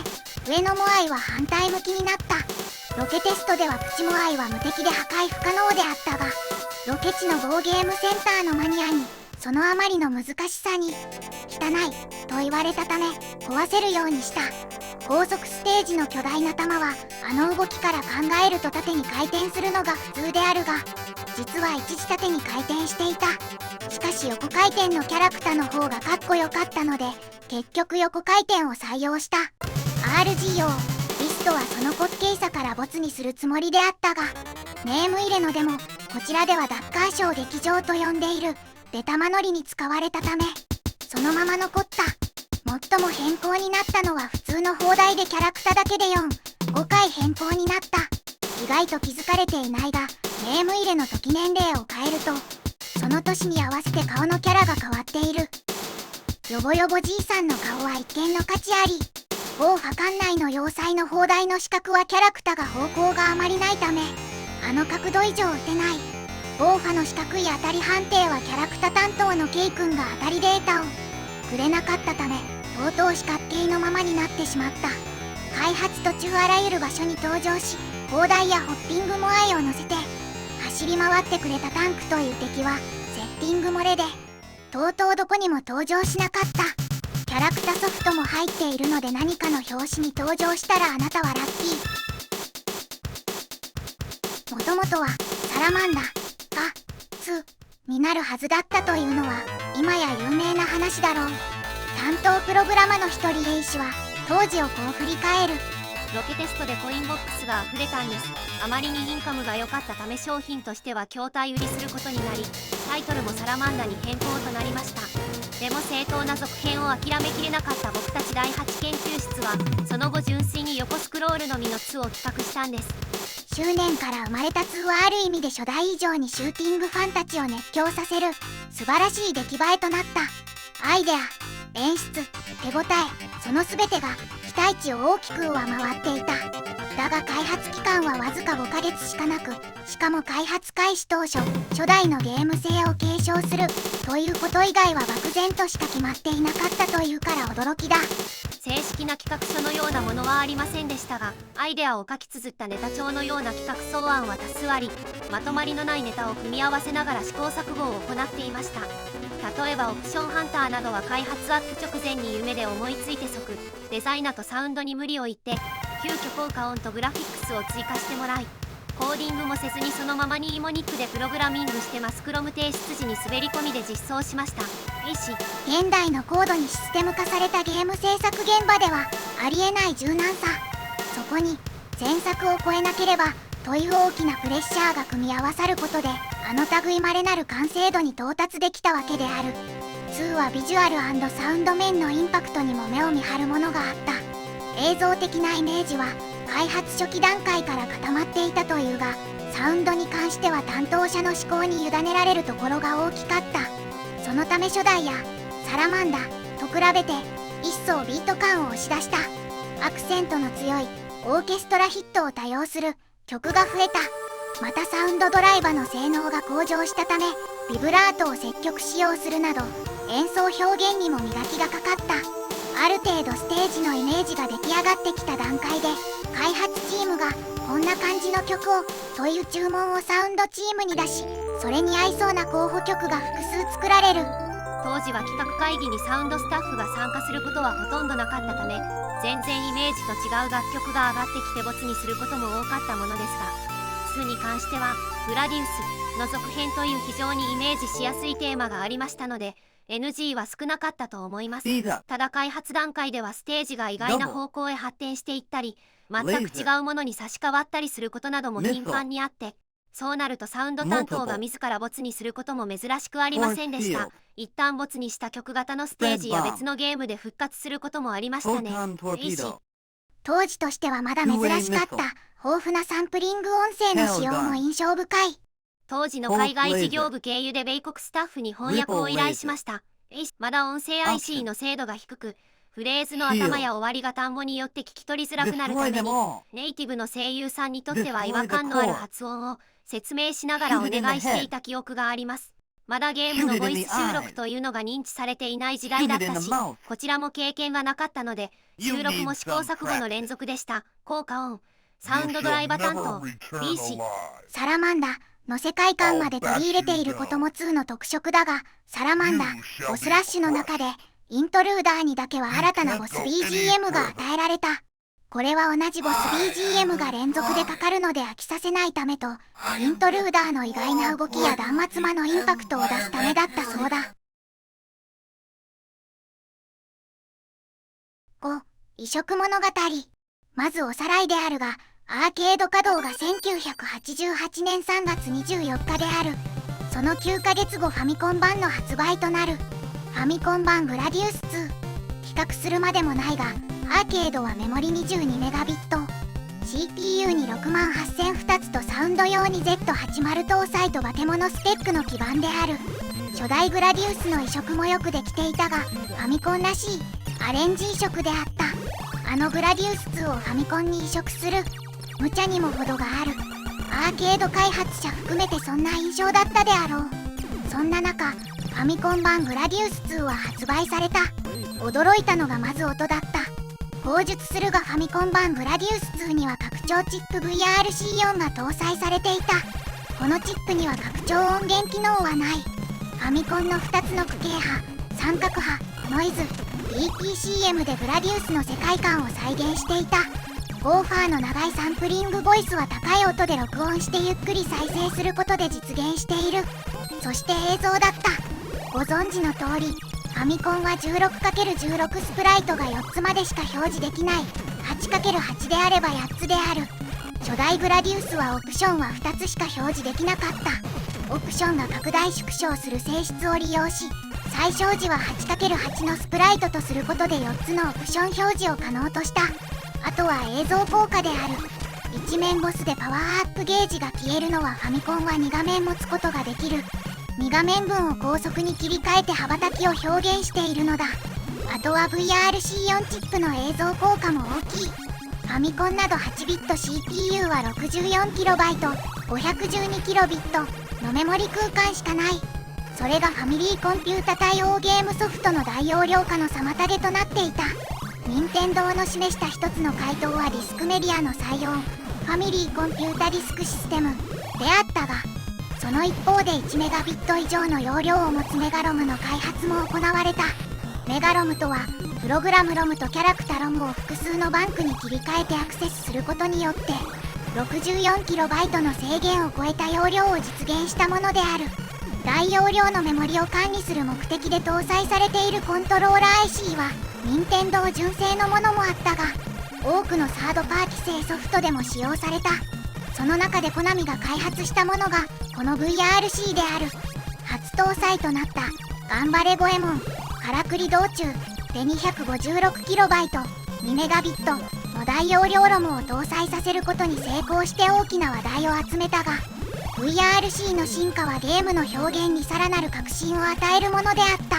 上のモアイは反対向きになった。ロケテストでは口モアイは無敵で破壊不可能であったが、ロケ地の某ゲームセンターのマニアに、そのあまりの難しさに、汚いと言われたため、壊せるようにした。高速ステージの巨大な玉は、あの動きから考えると縦に回転するのが普通であるが、実は一時縦に回転していた。しかし横回転のキャラクターの方がかっこよかったので、結局横回転を採用した。RGO、リストはその滑稽さからボツにするつもりであったが、ネーム入れのでも、こちらではダッカーショー劇場と呼んでいる出玉乗りに使われたためそのまま残った。最も変更になったのは普通の砲台でキャラクタだけで5回変更になった。意外と気づかれていないが、ネーム入れの時年齢を変えるとその年に合わせて顔のキャラが変わっている。よぼよぼじいさんの顔は一見の価値あり。某派館内の要塞の砲台の死角はキャラクタが方向があまりないためあの角度以上打てない。某派の四角い当たり判定はキャラクタ担当のケイ君が当たりデータをくれなかったためとうとう四角形のままになってしまった。開発途中あらゆる場所に登場し砲台やホッピングモアイを乗せて走り回ってくれたタンクという敵はセッティング漏れでとうとうどこにも登場しなかった。キャラクタソフトも入っているので何かの表紙に登場したらあなたはラッキー。もともとはサラマンダが2になるはずだったというのは今や有名な話だろう。担当プログラマの一人レイ氏は当時をこう振り返る。ロケテストでコインボックスが溢れたんです。あまりにインカムが良かったため商品としては筐体売りすることになりタイトルもサラマンダに変更となりました。でも正当な続編を諦めきれなかった僕たち第8研究室はその後純粋に横スクロールのみの2を企画したんです。執念から生まれた2はある意味で初代以上にシューティングファンたちを熱狂させる素晴らしい出来栄えとなった。アイデア、演出、手応え、その全てが期待値を大きく上回っていた。だが開発期間はわずか5ヶ月しかなく、しかも開発開始当初初代のゲーム性を継承するということ以外は漠然としか決まっていなかったというから驚きだ。正式な企画書のようなものはありませんでしたがアイデアを書き綴ったネタ帳のような企画草案は多数ありまとまりのないネタを組み合わせながら試行錯誤を行っていました。例えばオプションハンターなどは開発アップ直前に夢で思いついて即デザイナとサウンドに無理を言って急遽効果音とグラフィックスを追加してもらいコーディングもせずにそのままにイモニックでプログラミングしてマスクロム提出時に滑り込みで実装しました。現代の高度にシステム化されたゲーム制作現場ではありえない柔軟さ。そこに前作を超えなければという大きなプレッシャーが組み合わさることであの類まれなる完成度に到達できたわけである。2はビジュアル&サウンド面のインパクトにも目を見張るものがあった。映像的なイメージは開発初期段階から固まっていたというがサウンドに関しては担当者の思考に委ねられるところが大きかった。そのため初代やサラマンダと比べて一層ビート感を押し出した。アクセントの強いオーケストラヒットを多用する曲が増えた。またサウンドドライバーの性能が向上したためビブラートを積極使用するなど演奏表現にも磨きがかかった。ある程度ステージのイメージが出来上がってきた段階で開発チームがこんな感じの曲をという注文をサウンドチームに出しそれに合いそうな候補曲が複数作られる。当時は企画会議にサウンドスタッフが参加することはほとんどなかったため全然イメージと違う楽曲が上がってきてボツにすることも多かったものですが2に関してはグラディウスの続編という非常にイメージしやすいテーマがありましたのでNG は少なかったと思います。ただ開発段階ではステージが意外な方向へ発展していったり全く違うものに差し替わったりすることなども頻繁にあってそうなるとサウンド担当が自らボツにすることも珍しくありませんでした。一旦ボツにした曲型のステージや別のゲームで復活することもありましたね。当時としてはまだ珍しかった豊富なサンプリング音声の使用も印象深い。当時の海外事業部経由で米国スタッフに翻訳を依頼しました。まだ音声 IC の精度が低くフレーズの頭や終わりが単語によって聞き取りづらくなるためにネイティブの声優さんにとっては違和感のある発音を説明しながらお願いしていた記憶があります。まだゲームのボイス収録というのが認知されていない時代だったしこちらも経験はなかったので収録も試行錯誤の連続でした。効果音サウンドドライバー担当 B 氏サラマンダの世界観まで取り入れていることも2の特色だがサラマンダボスラッシュの中でイントルーダーにだけは新たなボス BGM が与えられた。これは同じボス BGM が連続でかかるので飽きさせないためとイントルーダーの意外な動きや断末魔のインパクトを出すためだったそうだ。5. 異色物語。まずおさらいであるがアーケード稼働が1988年3月24日である。その9ヶ月後ファミコン版の発売となる。ファミコン版グラディウス2。比較するまでもないが、アーケードはメモリ 22MB、CPU に68002つとサウンド用に Z80 搭載とバテモノスペックの基盤である。初代グラディウスの移植もよくできていたが、ファミコンらしいアレンジ移植であった。あのグラディウス2をファミコンに移植する無茶にも程がある。アーケード開発者含めてそんな印象だったであろう。そんな中、ファミコン版グラディウス2は発売された。驚いたのがまず音だった。口述するがファミコン版グラディウス2には拡張チップ VRC4 が搭載されていた。このチップには拡張音源機能はない。ファミコンの2つの区形波、三角波、ノイズ、BPCM でグラディウスの世界観を再現していた。オーファーの長いサンプリングボイスは高い音で録音してゆっくり再生することで実現している。そして映像だった。ご存知の通り、ファミコンは 16×16 スプライトが4つまでしか表示できない。 8×8 であれば8つである。初代グラディウスはオプションは2つしか表示できなかった。オプションが拡大縮小する性質を利用し、最小時は 8×8 のスプライトとすることで4つのオプション表示を可能とした。あとは映像効果である。一面ボスでパワーアップゲージが消えるのはファミコンは2画面持つことができる。2画面分を高速に切り替えて羽ばたきを表現しているのだ。あとは VRC4 チップの映像効果も大きい。ファミコンなど8ビット CPU は 64KB、512KB のメモリ空間しかない。それがファミリーコンピュータ対応ゲームソフトの大容量化の妨げとなっていた。任天堂の示した一つの回答はディスクメディアの採用、ファミリーコンピュータディスクシステムであったが、その一方で 1Mb 以上の容量を持つメガロムの開発も行われた。メガロムとは、プログラムロムとキャラクタロムを複数のバンクに切り替えてアクセスすることによって、64KB の制限を超えた容量を実現したものである。大容量のメモリを管理する目的で搭載されているコントローラー IC は、任天堂純正のものもあったが、多くのサードパーティ製ソフトでも使用された。その中でコナミが開発したものがこの VRC である。初搭載となったガンバレゴエモン、からくり道中で 256KB、2Mb の大容量ロムを搭載させることに成功して大きな話題を集めたが、 VRC の進化はゲームの表現にさらなる革新を与えるものであった。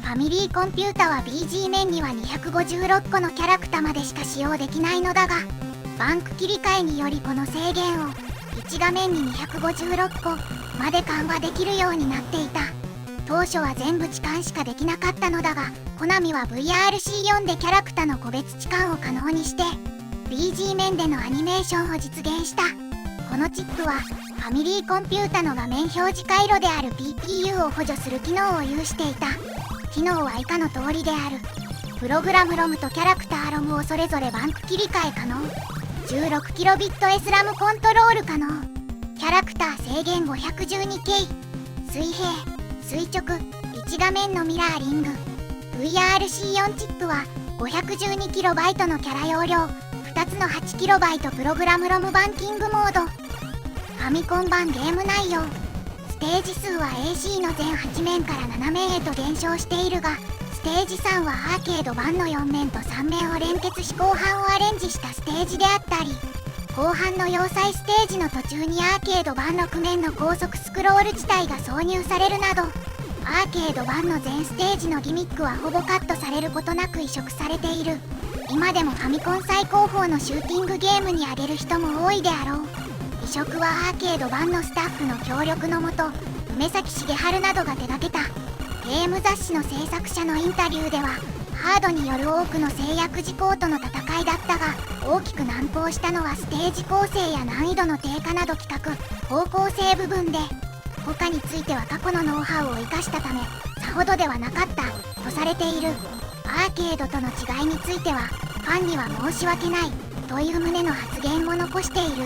ファミリーコンピュータは BG 面には256個のキャラクタまでしか使用できないのだが、バンク切り替えによりこの制限を1画面に256個まで緩和できるようになっていた。当初は全部置換しかできなかったのだが、コナミは VRC4 でキャラクタの個別置換を可能にして BG 面でのアニメーションを実現した。このチップはファミリーコンピュータの画面表示回路である PPU を補助する機能を有していた。機能は以下の通りである。プログラムロムとキャラクターロムをそれぞれバンク切り替え可能。16kbit SRAM コントロール可能。キャラクター制限 512K。 水平、垂直、1画面のミラーリング。 VRC4 チップは 512KB のキャラ容量、2つの 8KB プログラムロムバンキングモード。ファミコン版ゲーム内容。ステージ数は AC の全8面から7面へと減少しているが、ステージ3はアーケード版の4面と3面を連結し後半をアレンジしたステージであったり、後半の要塞ステージの途中にアーケード版6面の高速スクロール地帯が挿入されるなど、アーケード版の全ステージのギミックはほぼカットされることなく移植されている。今でもファミコン最高峰のシューティングゲームに挙げる人も多いであろう。移植はアーケード版のスタッフの協力のもと、梅崎茂春などが手掛けた。ゲーム雑誌の制作者のインタビューでは、ハードによる多くの制約事項との戦いだったが、大きく難航したのはステージ構成や難易度の低下など企画、方向性部分で、他については過去のノウハウを生かしたため、さほどではなかったとされている。アーケードとの違いについては、ファンには申し訳ないという旨の発言も残している。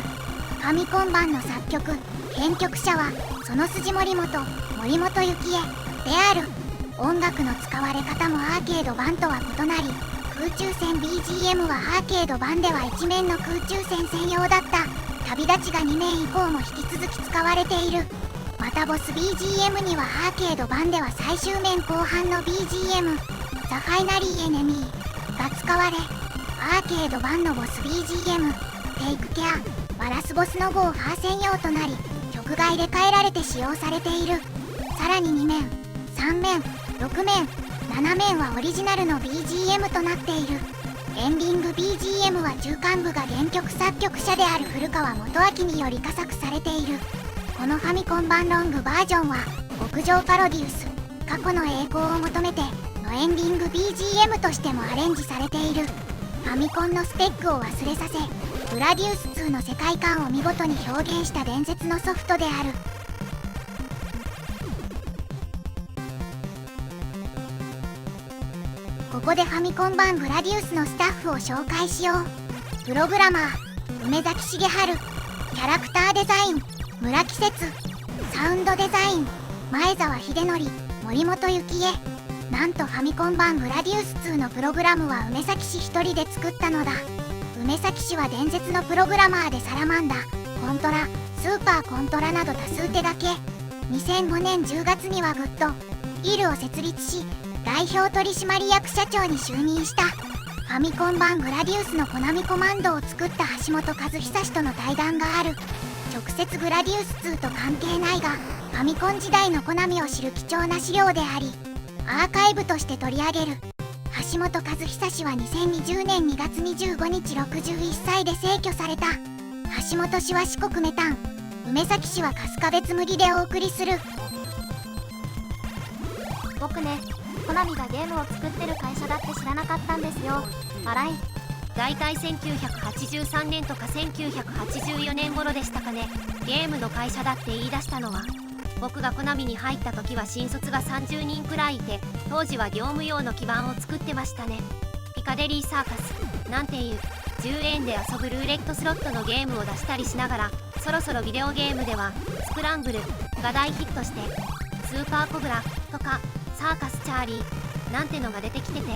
ファミコン版の作曲、編曲者は、その筋森本幸恵である。音楽の使われ方もアーケード版とは異なり、ク空中戦 BGM はアーケード版では1面の空中戦専用だった。旅立ちが2面以降も引き続き使われている。またボス BGM にはアーケード版では最終面後半の BGM ザ・ファイナリー・エネミーが使われ、アーケード版のボス BGM テイクケアはラスボスのゴーファー専用となり、曲が入れ替えられて使用されている。さらに2面3面6面7面はオリジナルの BGM となっている。エンディング BGM は中間部が原曲作曲者である古川元明により佳作されている。このファミコン版ロングバージョンは極上パロディウス過去の栄光を求めてのエンディング BGM としてもアレンジされている。ファミコンのスペックを忘れさせ、グラディウス2の世界観を見事に表現した伝説のソフトである。ここでファミコン版グラディウスのスタッフを紹介しよう。プログラマー梅崎茂春、キャラクターデザイン村木節、サウンドデザイン前澤秀則、森本幸恵。なんとファミコン版グラディウス2のプログラムは梅崎氏一人で作ったのだ。梅崎氏は伝説のプログラマーでサラマンダ、コントラ、スーパーコントラなど多数手掛け、2005年10月にはグッドイルを設立し、代表取締役社長に就任した。ファミコン版グラディウスのコナミコマンドを作った橋本和久氏との対談がある。直接グラディウス2と関係ないが、ファミコン時代のコナミを知る貴重な資料であり、アーカイブとして取り上げる。橋本和久氏は2020年2月25日61歳で逝去された。橋本氏は四国メタン、梅崎氏は春日部紬でお送りする。僕ね、コナミがゲームを作ってる会社だって知らなかったんですよ。笑い。だいたい1983年とか1984年頃でしたかね。ゲームの会社だって言い出したのは。僕がコナミに入った時は新卒が30人くらいいて、当時は業務用の基盤を作ってましたね。ピカデリーサーカスなんていう10円で遊ぶルーレットスロットのゲームを出したりしながら、そろそろビデオゲームではスクランブルが大ヒットして、スーパーコブラとかサーカスチャーリーなんてのが出てきてて、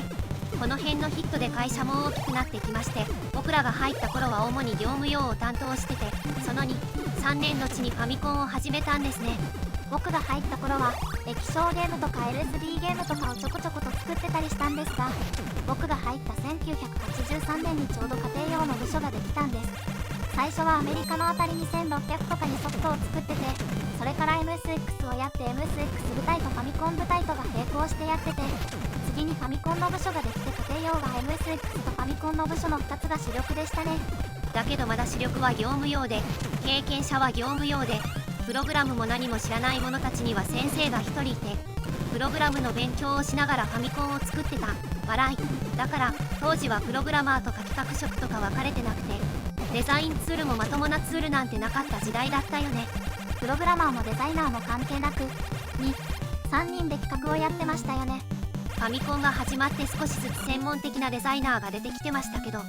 この辺のヒットで会社も大きくなってきまして、僕らが入った頃は主に業務用を担当してて、その3年のうちにファミコンを始めたんですね。僕が入った頃は液晶ゲームとか LSD ゲームとかをちょこちょこと作ってたりしたんですが、僕が入った1983年にちょうど家庭用の部署ができたんです。最初はアメリカのあたりに1600とかにソフトを作ってて、それから MSX をやって MSX 部隊とファミコン部隊とが並行してやってて、次にファミコンの部署ができて家庭用が MSX とファミコンの部署の2つが主力でしたね。だけどまだ主力は業務用で、経験者は業務用で、プログラムも何も知らない者たちには先生が1人いて、プログラムの勉強をしながらファミコンを作ってた。笑い。だから当時はプログラマーとか企画職とか分かれてなくて、デザインツールもまともなツールなんてなかった時代だったよね。プログラマーもデザイナーも関係なく3人で企画をやってましたよね。ファミコンが始まって少しずつ専門的なデザイナーが出てきてましたけど、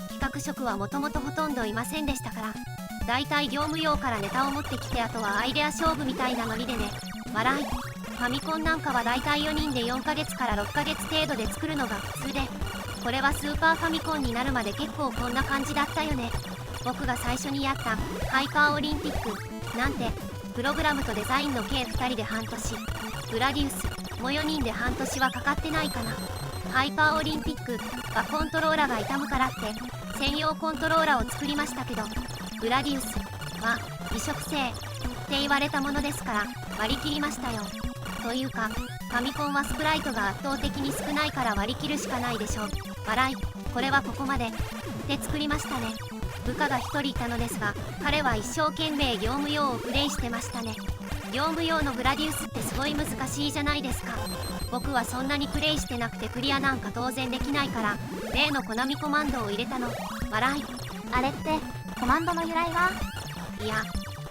企画職はもともとほとんどいませんでしたから、だいたい業務用からネタを持ってきて、あとはアイデア勝負みたいなノリでね。笑い。ファミコンなんかはだいたい4人で4ヶ月から6ヶ月程度で作るのが普通で、これはスーパーファミコンになるまで結構こんな感じだったよね。僕が最初にやったハイパーオリンピックなんて、プログラムとデザインの計2人で半年、グラディウスも4人で半年はかかってないかな。ハイパーオリンピックはコントローラが傷むからって専用コントローラを作りましたけど、グラディウスは移植性って言われたものですから割り切りましたよ。というかファミコンはスプライトが圧倒的に少ないから割り切るしかないでしょ。笑い。これはここまでで作りましたね。部下が1人いたのですが、彼は一生懸命業務用をプレイしてましたね。業務用のグラディウスってすごい難しいじゃないですか。僕はそんなにプレイしてなくてクリアなんか当然できないから、例のコナミコマンドを入れたの。笑い。あれってコマンドの由来は？いや、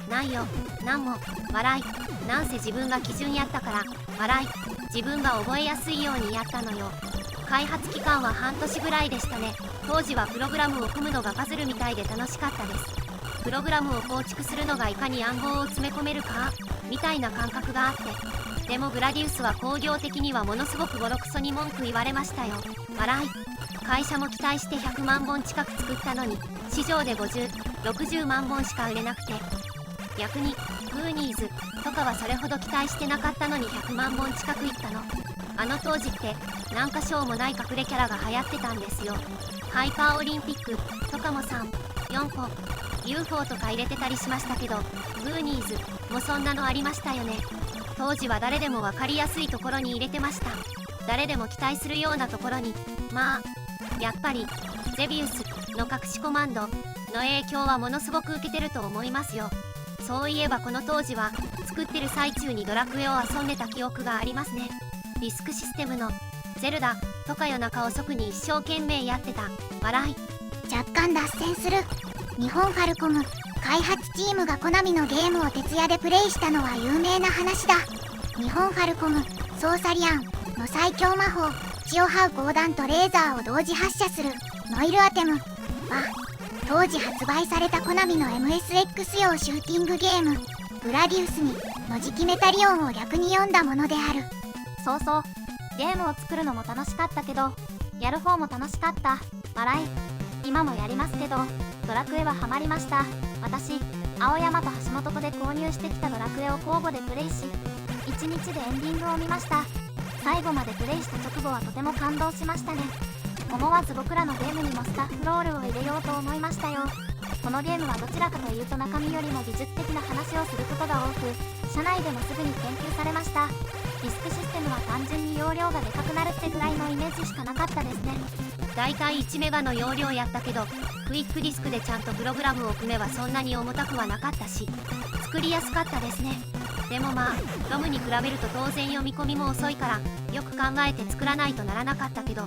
ないよ。なんも。笑い。なんせ自分が基準やったから。笑い。自分が覚えやすいようにやったのよ。開発期間は半年ぐらいでしたね。当時はプログラムを組むのがパズルみたいで楽しかったです。プログラムを構築するのがいかに暗号を詰め込めるかみたいな感覚があって、でもグラディウスは工業的にはものすごくボロクソに文句言われましたよ。笑い。会社も期待して100万本近く作ったのに市場で50、60万本しか売れなくて、逆にグーニーズとかはそれほど期待してなかったのに100万本近くいったの。あの当時って何か賞もない隠れキャラが流行ってたんですよ。ハイパーオリンピックとかも3、4個 UFO とか入れてたりしましたけど、グーニーズもそんなのありましたよね。当時は誰でも分かりやすいところに入れてました。誰でも期待するようなところに。まあやっぱりゼビウスの隠しコマンドの影響はものすごく受けてると思いますよ。そういえばこの当時は作ってる最中にドラクエを遊んでた記憶がありますね。ディスクシステムのゼルダとか夜中遅くに一生懸命やってた。笑い。若干脱線する。日本ファルコム開発チームがコナミのゲームを徹夜でプレイしたのは有名な話だ。日本ファルコムソーサリアンの最強魔法血を這う光弾とレーザーを同時発射するノイルアテムは当時発売されたコナミの MSX 用シューティングゲームグラディウスにノジキメタリオンを逆に読んだものである。そうそう、ゲームを作るのも楽しかったけどやる方も楽しかった。笑い。今もやりますけどドラクエはハマりました。私青山と橋本とで購入してきたドラクエを交互でプレイし1日でエンディングを見ました。最後までプレイした直後はとても感動しましたね。思わず僕らのゲームにもスタッフロールを入れようと思いましたよ。このゲームはどちらかというと中身よりも技術的な話をすることが多く社内でもすぐに研究されました。ディスクシステムは単純に容量がでかくなるってぐらいのイメージしかなかったですね。だいたい1メガの容量やったけどクイックディスクでちゃんとプログラムを組めばそんなに重たくはなかったし作りやすかったですね。でもまあロムに比べると当然読み込みも遅いからよく考えて作らないとならなかったけど、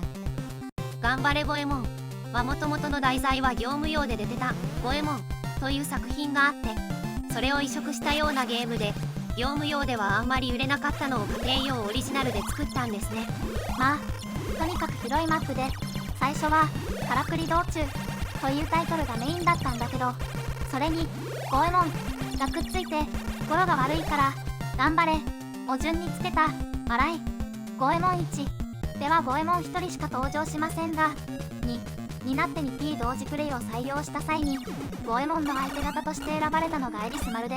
頑張れゴエモンはもともとの題材は業務用で出てたゴエモンという作品があって、それを移植したようなゲームで業務用ではあんまり売れなかったのを家庭用オリジナルで作ったんですね。まあとにかく広いマップで最初は「からくり道中」というタイトルがメインだったんだけど、それに「ゴエモン」がくっついて心が悪いから「頑張れ」を順につけた。笑い。ゴエモン1ではゴエモン1人しか登場しませんが、2になって 2P 同時プレイを採用した際にゴエモンの相手方として選ばれたのがエリスマルで、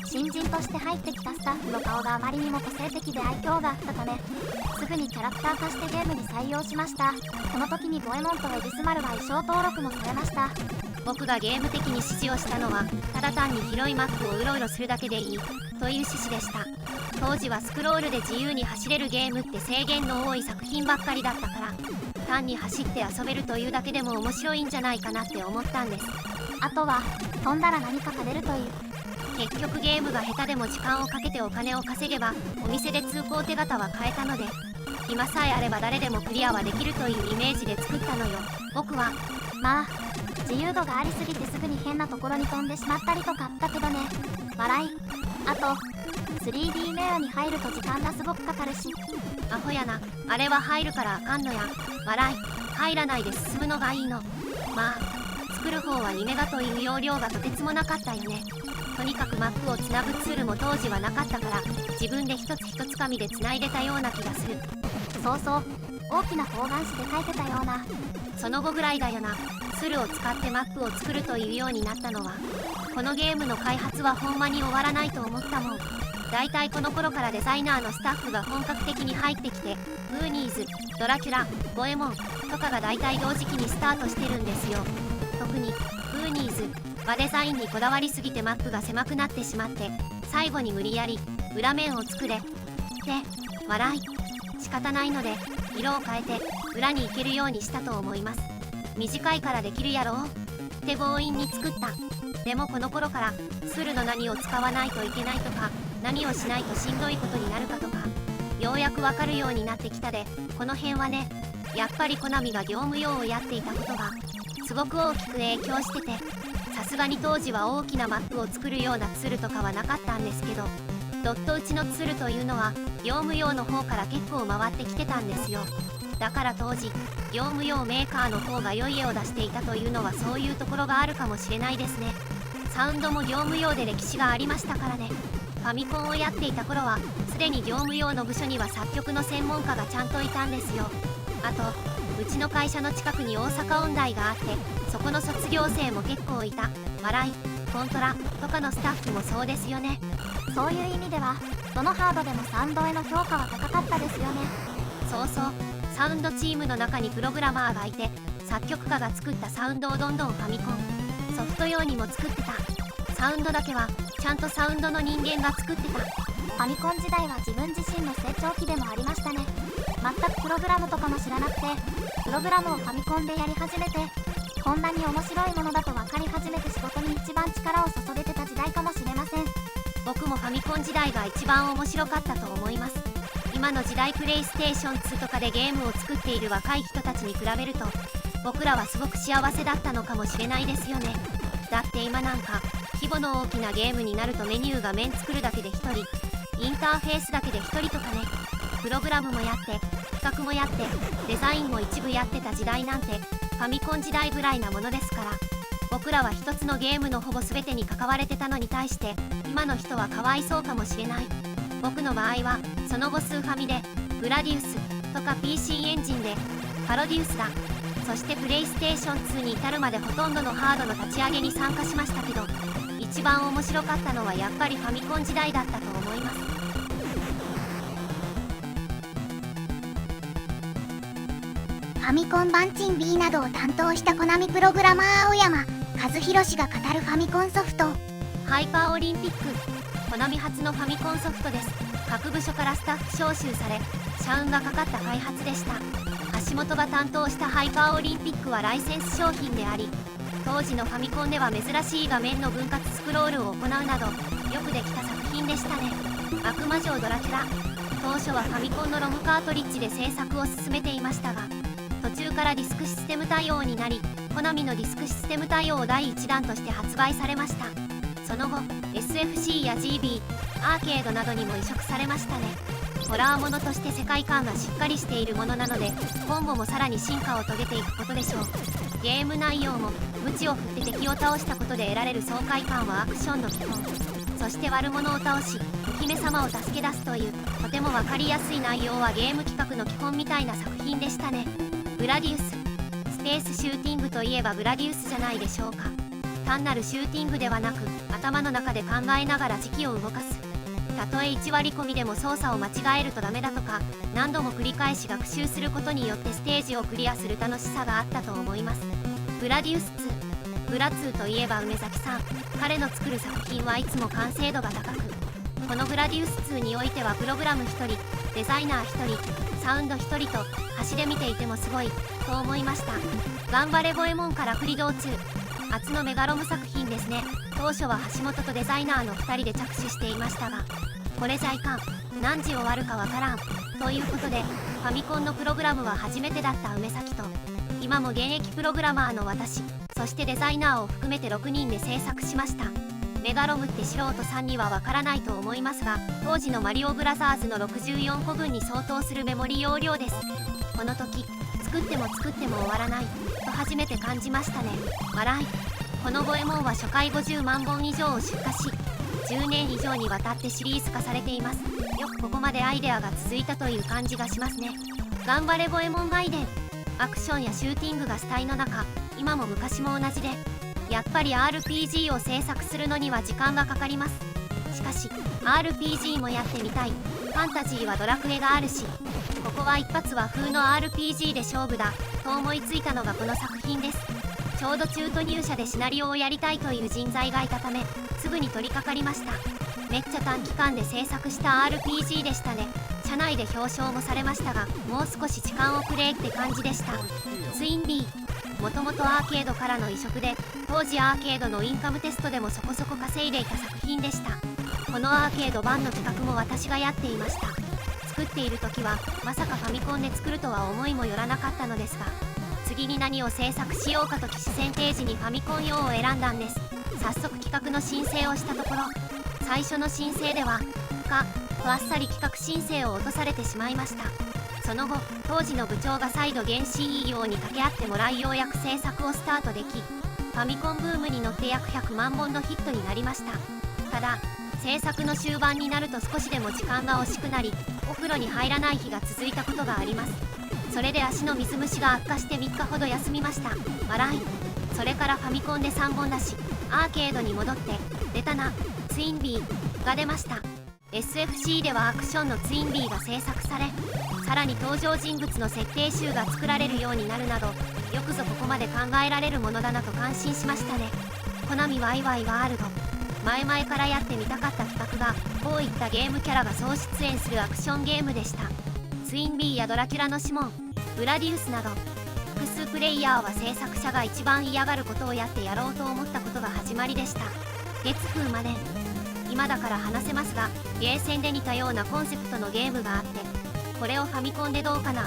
新人として入ってきたスタッフの顔があまりにも個性的で愛嬌があったためすぐにキャラクター化してゲームに採用しました。この時にゴエモンとエリスマルは衣装登録もされました。僕がゲーム的に指示をしたのはただ単に広いマップをうろうろするだけでいいという趣旨でした。当時はスクロールで自由に走れるゲームって制限の多い作品ばっかりだったから単に走って遊べるというだけでも面白いんじゃないかなって思ったんです。あとは飛んだら何かが出るという。結局ゲームが下手でも時間をかけてお金を稼げばお店で通行手形は買えたので今さえあれば誰でもクリアはできるというイメージで作ったのよ。僕はまあ自由度がありすぎてすぐに変なところに飛んでしまったりとかあったけどね。笑い。あと 3D メアに入ると時間がすごくかかるし。アホやな。あれは入るからあかんのや。笑い。入らないで進むのがいいの。まあ作る方は2メガという容量がとてつもなかったよね。とにかくマップをつなぐツールも当時はなかったから自分で一つ一つ紙でつないでたような気がする。そうそう、大きな方眼紙で書いてたような。その後ぐらいだよな。ツールを使ってマップを作るというようになったのは。このゲームの開発はほんまに終わらないと思ったもん。だいたいこの頃からデザイナーのスタッフが本格的に入ってきてグーニーズ、ドラキュラ、ゴエモンとかがだいたい同時期にスタートしてるんですよ。特にグーニーズはデザインにこだわりすぎてマップが狭くなってしまって最後に無理やり裏面を作れって笑い。仕方ないので色を変えて裏に行けるようにしたと思います。短いからできるやろうって強引に作った。でもこの頃からツールの何を使わないといけないとか何をしないとしんどいことになるかとかようやくわかるようになってきたで、この辺はねやっぱりコナミが業務用をやっていたことがすごく大きく影響してて、さすがに当時は大きなマップを作るようなツールとかはなかったんですけど、ドット打ちのツールというのは業務用の方から結構回ってきてたんですよ。だから当時業務用メーカーの方が良い絵を出していたというのはそういうところがあるかもしれないですね。サウンドも業務用で歴史がありましたからね。ファミコンをやっていた頃はすでに業務用の部署には作曲の専門家がちゃんといたんですよ。あとうちの会社の近くに大阪音大があって、そこの卒業生も結構いた。笑い。コントラとかのスタッフもそうですよね。そういう意味ではどのハードでもサウンドへの評価は高かったですよね。そうそう、サウンドチームの中にプログラマーがいて、作曲家が作ったサウンドをどんどんファミコンソフト用にも作ってた。サウンドだけはちゃんとサウンドの人間が作ってた。ファミコン時代は自分自身の成長期でもありましたね。全くプログラムとかも知らなくて、プログラムをファミコンでやり始めて、こんなに面白いものだと分かり始めて仕事に一番力を注げてた時代かもしれません。僕もファミコン時代が一番面白かったと思います。今の時代プレイステーション2とかでゲームを作っている若い人たちに比べると、僕らはすごく幸せだったのかもしれないですよね。だって今なんか規模の大きなゲームになるとメニュー画面作るだけで1人、インターフェースだけで1人とかね。プログラムもやって企画もやってデザインも一部やってた時代なんてファミコン時代ぐらいなものですから、僕らは一つのゲームのほぼ全てに関われてたのに対して、今の人はかわいそうかもしれない。僕の場合はその後スーファミでグラディウスとか PC エンジンでパロディウスだ、そしてプレイステーション2に至るまでほとんどのハードの立ち上げに参加しましたけど、一番面白かったのはやっぱりファミコン時代だったと思います。ファミコン版チン B などを担当したコナミプログラマー青山和弘氏が語るファミコンソフト。ハイパーオリンピック、コナミ初のファミコンソフトです。各部署からスタッフ招集され、社運がかかった開発でした。橋本が担当したハイパーオリンピックはライセンス商品であり、当時のファミコンでは珍しい画面の分割スクロールを行うなどよくできた作品でしたね。悪魔城ドラキュラ、当初はファミコンのロムカートリッジで制作を進めていましたが、途中からディスクシステム対応になり、コナミのディスクシステム対応第1弾として発売されました。その後 SFC や GB アーケードなどにも移植されましたね。ホラーものとして世界観がしっかりしているものなので、今後もさらに進化を遂げていくことでしょう。ゲーム内容も鞭を振って敵を倒したことで得られる爽快感はアクションの基本、そして悪者を倒しお姫様を助け出すというとても分かりやすい内容はゲーム企画の基本みたいな作品でしたね。グラディウス、スペースシューティングといえばグラディウスじゃないでしょうか。単なるシューティングではなく、頭の中で考えながら時期を動かす。たとえ1割込みでも操作を間違えるとダメだとか、何度も繰り返し学習することによってステージをクリアする楽しさがあったと思います。グラディウス2、グラ2といえば梅崎さん、彼の作る作品はいつも完成度が高く、このグラディウス2においてはプログラム1人、デザイナー1人、サウンド1人と端で見ていてもすごいと思いました。頑張れボエモンからフリドー2、初のメガロム作品ですね。当初は橋本とデザイナーの2人で着手していましたが、これじゃいかん、何時終わるかわからんということで、ファミコンのプログラムは初めてだった梅崎と、今も現役プログラマーの私、そしてデザイナーを含めて6人で制作しました。メガロムって素人さんにはわからないと思いますが、当時のマリオブラザーズの64個分に相当するメモリ容量です。この時作っても作っても終わらないと初めて感じましたね。笑い。このボエモンは初回50万本以上を出荷し、10年以上にわたってシリーズ化されています。よくここまでアイデアが続いたという感じがしますね。頑張れボエモン外伝、アクションやシューティングが主体の中、今も昔も同じで、やっぱり RPG を制作するのには時間がかかります。しかし RPG もやってみたい。ファンタジーはドラクエがあるし、ここは一発和風の RPG で勝負だと思いついたのがこの作品です。ちょうど中途入社でシナリオをやりたいという人材がいたため、すぐに取り掛かりました。めっちゃ短期間で制作した RPG でしたね。社内で表彰もされましたが、もう少し時間をくれって感じでした。ツイン B、 もともとアーケードからの移植で、当時アーケードのインカムテストでもそこそこ稼いでいた作品でした。このアーケード版の企画も私がやっていました。作っている時はまさかファミコンで作るとは思いもよらなかったのですが、次に何を制作しようかと機種選定時にファミコン用を選んだんです。早速企画の申請をしたところ、最初の申請ではあっさり企画申請を落とされてしまいました。その後当時の部長が再度原 CEO に掛け合ってもらい、ようやく制作をスタートでき、ファミコンブームに乗って約100万本のヒットになりました。ただ制作の終盤になると少しでも時間が惜しくなり、お風呂に入らない日が続いたことがあります。それで足の水虫が悪化して3日ほど休みました。笑い。それからファミコンで3本出し、アーケードに戻って出たな。ツインビーが出ました。 SFC ではアクションのツインビーが制作され、さらに登場人物の設定集が作られるようになるなど、よくぞここまで考えられるものだなと感心しましたね。コナミワイワイワールド、前々からやってみたかった企画が、こういったゲームキャラが総出演するアクションゲームでした。ツインビーやドラキュラのシモン、グラディウスなど複数プレイヤーは制作者が一番嫌がることをやってやろうと思ったことが始まりでした。月風まで今だから話せますが、ゲーセンで似たようなコンセプトのゲームがあって、これをファミコンでどうかな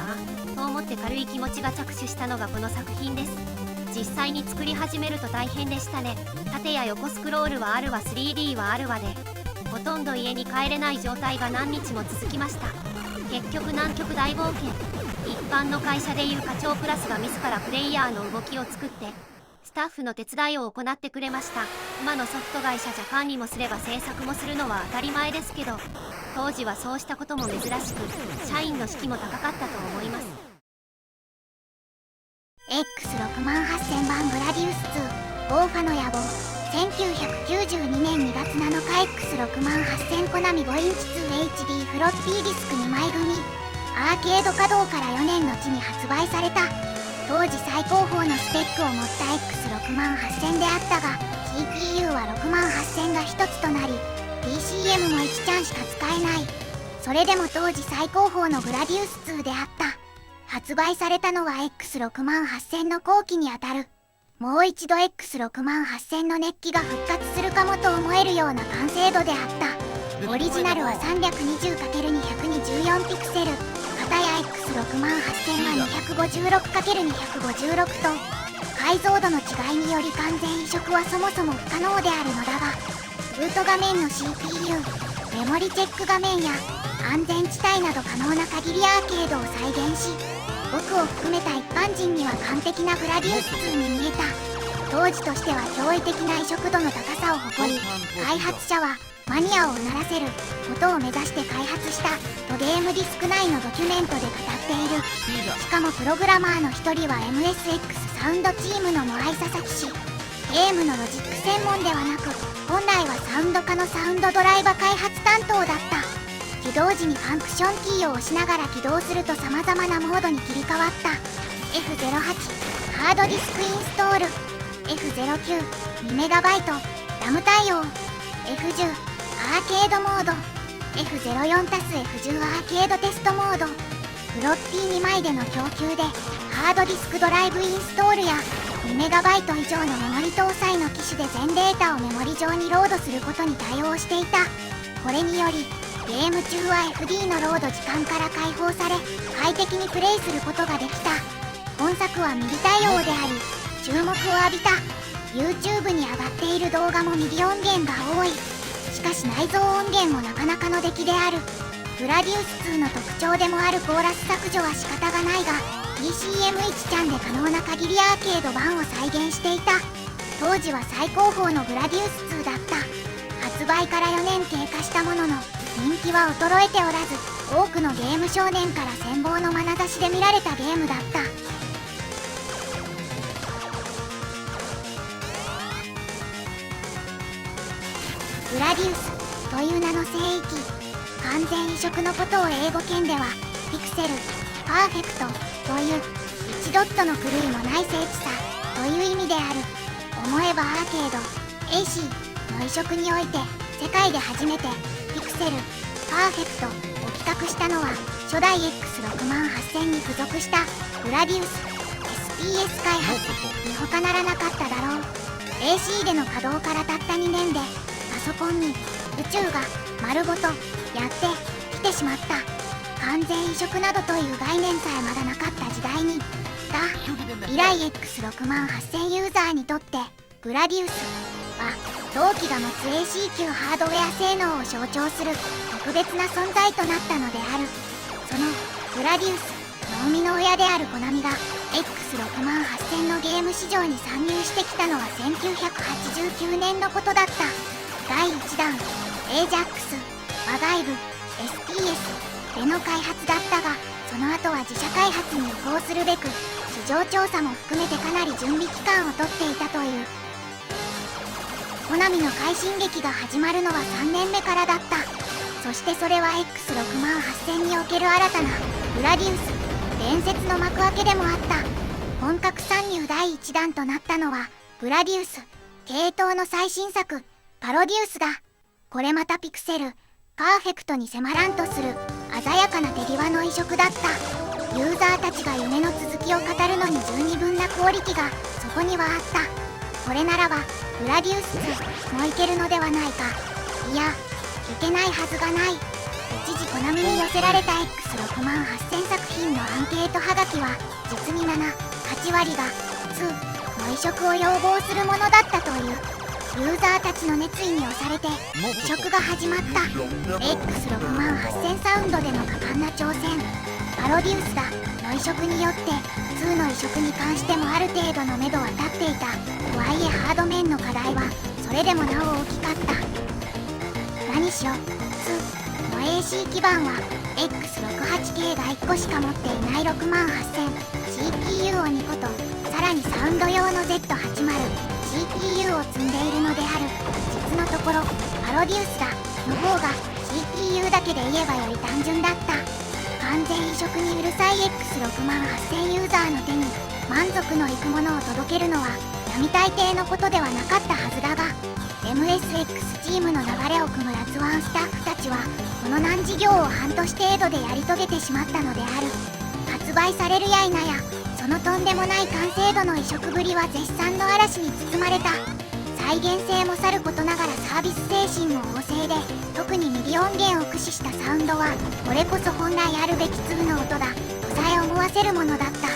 と思って軽い気持ちが着手したのがこの作品です。実際に作り始めると大変でしたね。縦や横スクロールはあるわ、 3D はあるわで、ほとんど家に帰れない状態が何日も続きました。結局南極大冒険、一般の会社でいう課長クラスが自らプレイヤーの動きを作ってスタッフの手伝いを行ってくれました。今のソフト会社じゃ管理もすれば制作もするのは当たり前ですけど、当時はそうしたことも珍しく、社員の士気も高かったと思います。 X68000 版グラディウス2オーファの野望。1992年2月7日 X68000 コナミ 5インチ 2HD フロッピーディスク2枚組、アーケード稼働から4年後に発売された。当時最高峰のスペックを持った X68000 であったが、 CPU は68000が1つとなり、 PCM も1ちゃんしか使えない。それでも当時最高峰のグラディウス2であった。発売されたのは X68000 の後期にあたる。もう一度 X68000 の熱気が復活するかもと思えるような完成度であった。オリジナルは 320×224 ピクセル、片や X68000 が 256×256 と、解像度の違いにより完全移植はそもそも不可能であるのだが、ブート画面の CPU、メモリチェック画面や安全地帯など可能な限りアーケードを再現し、僕を含めた一般人には完璧なグラディウス2に見えた。当時としては驚異的な移植度の高さを誇り、開発者はマニアをうならせることを目指して開発したとゲームディスク内のドキュメントで語っている。しかもプログラマーの一人は MSX サウンドチームの野良井佐々木氏。ゲームのロジック専門ではなく、本来はサウンド科のサウンドドライバ開発担当だった。起動時にファンクションキーを押しながら起動すると様々なモードに切り替わった。 F08 ハードディスクインストール、 F09 2MB ラム対応、 F10 アーケードモード、 F04+F10 アーケードテストモード。フロッピー2枚での供給でハードディスクドライブインストールや 2MB 以上のメモリ搭載の機種で全データをメモリ上にロードすることに対応していた。これによりゲーム中は FD のロード時間から解放され、快適にプレイすることができた。本作はミディ対応であり、注目を浴びた。 YouTube に上がっている動画もミディ音源が多い。しかし内蔵音源もなかなかの出来である。グラディウス2の特徴でもあるコーラス削除は仕方がないが、 PCM1 ちゃんで可能な限りアーケード版を再現していた。当時は最高峰のグラディウス2だった。発売から4年経過したものの人気は衰えておらず、多くのゲーム少年から羨望の眼差しで見られたゲームだった。グラディウスという名の聖域、完全移植のことを英語圏ではピクセル、パーフェクトという1ドットの狂いもない精緻さという意味である。思えばアーケード、AC の移植において世界で初めてピクセル、パーフェクトを企画したのは初代 X68000 に付属したグラディウス SPS 開発に他ならなかっただろう。 AC での稼働からたった2年でパソコンに宇宙が丸ごとやってきてしまった。完全移植などという概念さえまだなかった時代にだ。以来 X68000 ユーザーにとってグラディウスは同期が持つ AC 級ハードウェア性能を象徴する特別な存在となったのである。そのグラディウスの生みの親であるコナミが X68000 のゲーム市場に参入してきたのは1989年のことだった。第1弾 AJAX、マガイブ、SPS での開発だったが、そこの後は自社開発に移行するべく市場調査も含めてかなり準備期間をとっていたという。コナミの快進撃が始まるのは3年目からだった。そしてそれは X68000 における新たなグラディウス伝説の幕開けでもあった。本格参入第1弾となったのはグラディウス系統の最新作パロディウスだ。これまたピクセルパーフェクトに迫らんとする鮮やかな手際の移植だった。ユーザーたちが夢の続きを語るのに十二分なクオリティがそこにはあった。これならばグラディウス2もいけるのではないか。いや、いけないはずがない。一時コナミに寄せられた X68000 作品のアンケートはがきは実に8割が2の移植を要望するものだったという。ユーザーたちの熱意に押されて移植が始まった。 X68000 サウンドでの果敢な挑戦パロディウスだの移植によって2の移植に関してもある程度の目処は立っていた。とはいえハード面の課題はそれでもなお大きかった。何しろ2の AC 基板は X68 系が1個しか持っていない 68000CPU を2個とさらにサウンド用の Z80CPU を積んでいるのである。実のところパロディウスだの方が CPU だけで言えばより単純だった。完全移植にうるさい X68000 ユーザーの手に満足のいくものを届けるのは並大抵のことではなかったはずだが、 MSX チームの流れを組むラツワンスタッフたちはこの難事業を半年程度でやり遂げてしまったのである。発売されるや否やそのとんでもない完成度の移植ぶりは絶賛の嵐に包まれた。再現性もさることながらサービス精神も旺盛で、特にミディ音源を駆使したサウンドはこれこそ本来あるべき2の音だとさえ思わせるものだった。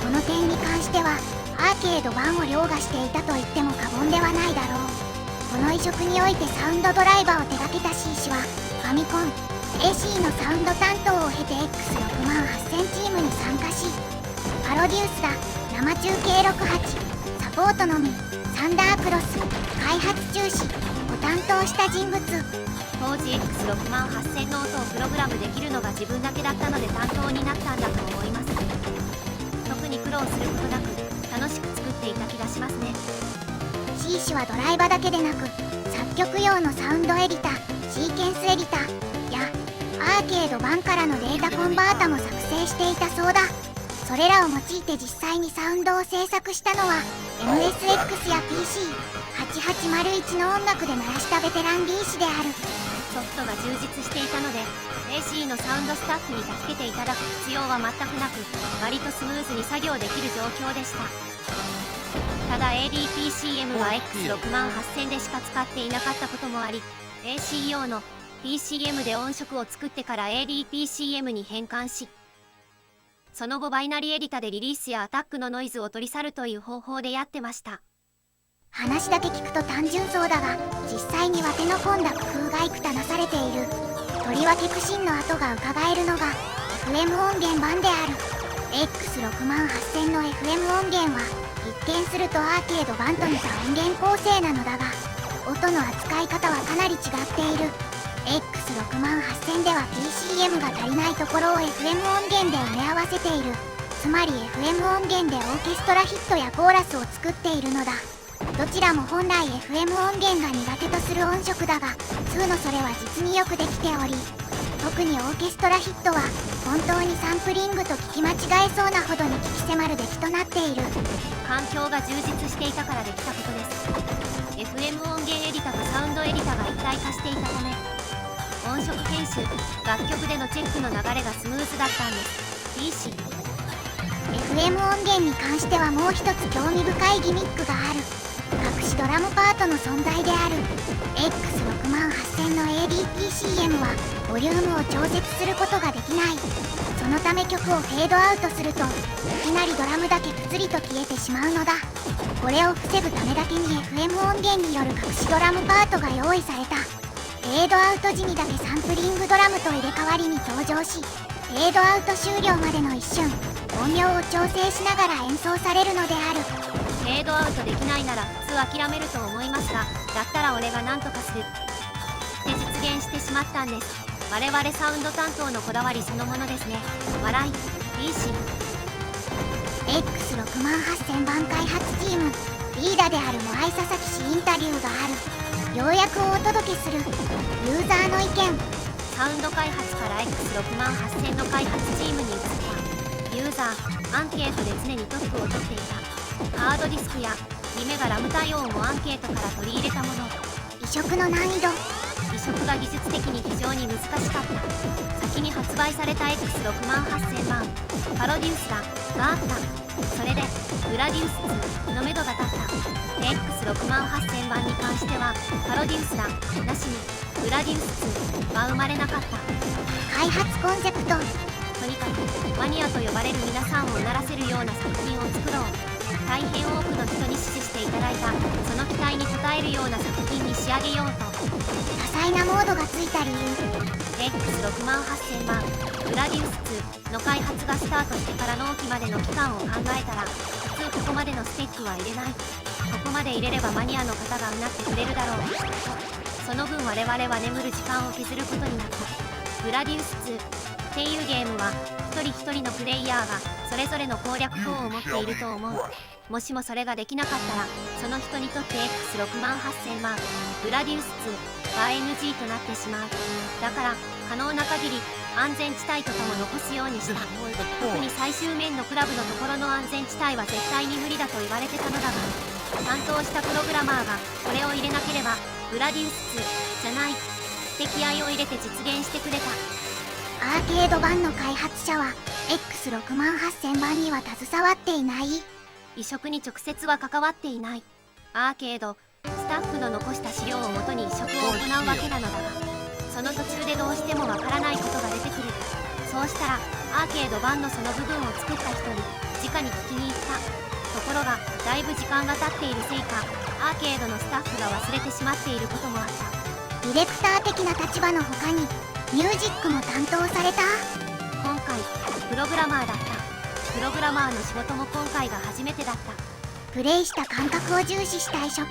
この点に関してはアーケード版を凌駕していたと言っても過言ではないだろう。この移植においてサウンドドライバーを手掛けた C 氏はファミコン AC のサウンド担当を経て X68000 チームに参加し、パロディウスだ生中継68サポートのみサンダークロス開発中止を担当した人物。当時 X68000 の音をプログラムできるのが自分だけだったので担当になったんだと思います。特に苦労することなく楽しく作っていた気がしますね。 C 氏はドライバーだけでなく作曲用のサウンドエディタシーケンスエディタやアーケード版からのデータコンバータも作成していたそうだ。それらを用いて実際にサウンドを制作したのは MSX や PC8801 の音楽で鳴らしたベテラン B 氏である。ソフトが充実していたので AC のサウンドスタッフに助けていただく必要は全くなく、割とスムーズに作業できる状況でした。ただ ADPCM は X68000 でしか使っていなかったこともあり、 AC 用の PCM で音色を作ってから ADPCM に変換し、その後バイナリエディタでリリースやアタックのノイズを取り去るという方法でやってました。話だけ聞くと単純そうだが、実際には手の込んだ工夫が幾多なされている。とりわけ苦心の跡がうかがえるのが FM 音源版である。 X68000 の FM 音源は一見するとアーケード版と似た音源構成なのだが、音の扱い方はかなり違っている。 X68000 では PCM が足りないところを FM 音源で埋め合わせている。つまり FM 音源でオーケストラヒットやコーラスを作っているのだ。どちらも本来 FM 音源が苦手とする音色だが、2のそれは実によくできており、特にオーケストラヒットは本当にサンプリングと聞き間違えそうなほどに聞き迫る出来となっている。環境が充実していたからできたことです。 FM 音源エディタとサウンドエディタが一体化していたため、音色編集、楽曲でのチェックの流れがスムーズだったんです。 PC FM 音源に関してはもう一つ興味深いギミックがある。隠しドラムパートの存在である。 X68000 の ADPCM はボリュームを調節することができない。そのため曲をフェードアウトするといきなりドラムだけぷつりと消えてしまうのだ。これを防ぐためだけに FM 音源による隠しドラムパートが用意された。フェードアウト時にだけサンプリングドラムと入れ替わりに登場し、フェードアウト終了までの一瞬音量を調整しながら演奏されるのである。フェードアウトできないなら普通諦めると思いますが、だったら俺が何とかするって実現してしまったんです。我々サウンド担当のこだわりそのものですね。笑い、いいし。 X6 万8000番開発チームリーダーであるモアイ佐々木氏インタビューがある。要約をお届けする。ユーザーの意見。サウンド開発から X6 万8000の開発チームに移ったユーザーアンケートで常にトップを取っていた。ハードディスクや2メガラム対応もアンケートから取り入れたもの。移植の難易度。移植が技術的に非常に難しかった。先に発売された X6 万8000番パロデュースだがあった。それでグラディウス2のめどが立った。で X6 万8000番に関してはパロデュースだなしにグラディウス2は生まれなかった。開発コンセプト。とにかくマニアと呼ばれる皆さんをうならせるような作品を作ろう。大変多くの人に支持していただいたその期待に応えるような作品に仕上げようと。多彩なモードがついた理由。X6 万8000番グラディウス2の開発がスタートしてから納期までの期間を考えたら普通ここまでのスペックは入れない。ここまで入れればマニアの方がうなってくれるだろう。その分我々は眠る時間を削ることになった。グラディウス2っていうゲームは一人一人のプレイヤーがそれぞれの攻略法を持っていると思う。もしもそれができなかったらその人にとって X6 万8000万グラディウス2は NG となってしまう。だから可能な限り安全地帯とかも残すようにした。特に最終面のクラブのところの安全地帯は絶対に無理だと言われてたのだが、担当したプログラマーがこれを入れなければグラディウス2じゃないって気合を入れて実現してくれた。アーケード版の開発者は X6 万8000番には携わっていない。移植に直接は関わっていない。アーケードスタッフの残した資料をもとに移植を行うわけなのだが、その途中でどうしてもわからないことが出てくる。そうしたらアーケード版のその部分を作った人に直に聞きに行った。ところがだいぶ時間が経っているせいかアーケードのスタッフが忘れてしまっていることもあった。ディレクター的な立場の他にミュージックも担当された。今回プログラマーだった。プログラマーの仕事も今回が初めてだった。プレイした感覚を重視した移植。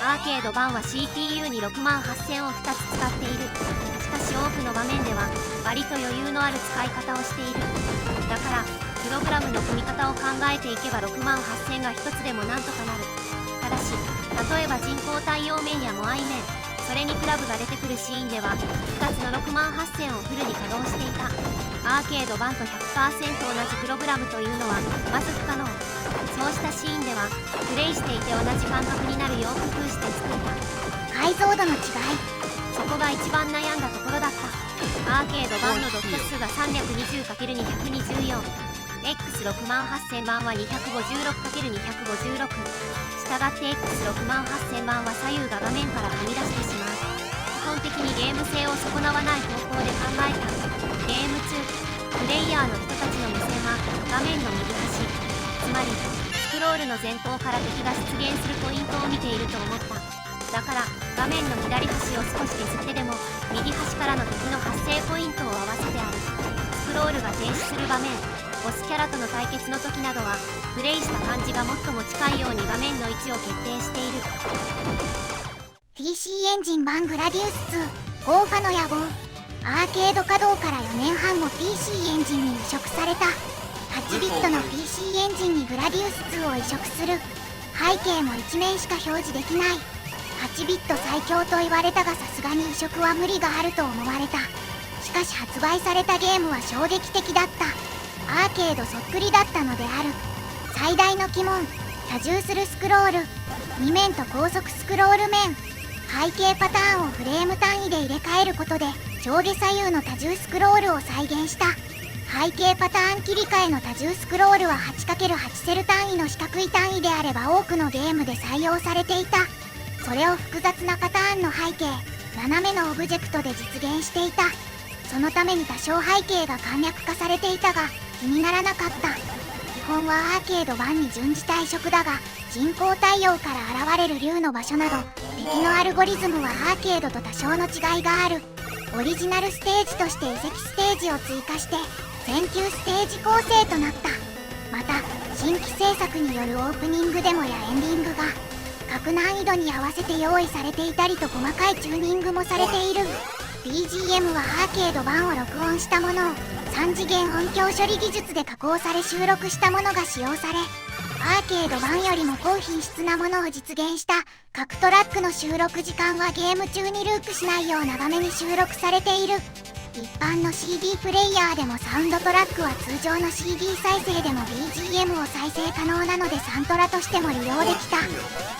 アーケード版は CPU に6万8000を2つ使っている。しかし多くの場面では割と余裕のある使い方をしている。だからプログラムの組み方を考えていけば6万8000が1つでもなんとかなる。ただし例えば人工太陽面やモアイ面、それにクラブが出てくるシーンでは2つの6万8000をフルに稼働していた。アーケード版と 100% 同じプログラムというのはまず不可能。そうしたシーンではプレイしていて同じ感覚になるよう工夫して作った。解像度の違い。そこが一番悩んだところだった。アーケード版のドット数が 320×224、 X6 万8000版は 256×256。 したがって X6 万8000版は左右が画面からはみ出してしまう。基本的にゲーム性を損なわない方向で考えた。ゲーム中プレイヤーの人たちの目線は画面の右端、つまりスクロールの前方から敵が出現するポイントを見ていると思った。だから画面の左端を少し削ってでも右端からの敵の発生ポイントを合わせてある。スクロールが停止する場面、ボスキャラとの対決の時などはプレイした感じが最も近いように画面の位置を決定している。 PC エンジン版グラディウス2オーファの野望。アーケード稼働から4年半も PC エンジンに移植された。8ビットの PC エンジンにグラディウス2を移植する。背景も1面しか表示できない。8ビット最強と言われたが、さすがに移植は無理があると思われた。しかし発売されたゲームは衝撃的だった。アーケードそっくりだったのである。最大の鬼門、多重するスクロール。2面と高速スクロール面。背景パターンをフレーム単位で入れ替えることで上下左右の多重スクロールを再現した。背景パターン切り替えの多重スクロールは 8×8 セル単位の四角い単位であれば多くのゲームで採用されていた。それを複雑なパターンの背景、斜めのオブジェクトで実現していた。そのために多少背景が簡略化されていたが気にならなかった。基本はアーケード版に準じた移植だが、人工太陽から現れる竜の場所など敵のアルゴリズムはアーケードと多少の違いがある。オリジナルステージとして遺跡ステージを追加して全9ステージ構成となった。また新規制作によるオープニングデモやエンディングが各難易度に合わせて用意されていたりと細かいチューニングもされている。BGM はアーケード版を録音したものを3次元音響処理技術で加工され収録したものが使用され、アーケード版よりも高品質なものを実現した各トラックの収録時間はゲーム中にループしないよう長めに収録されている。一般の CD プレイヤーでもサウンドトラックは通常の CD 再生でも BGM を再生可能なのでサントラとしても利用できた。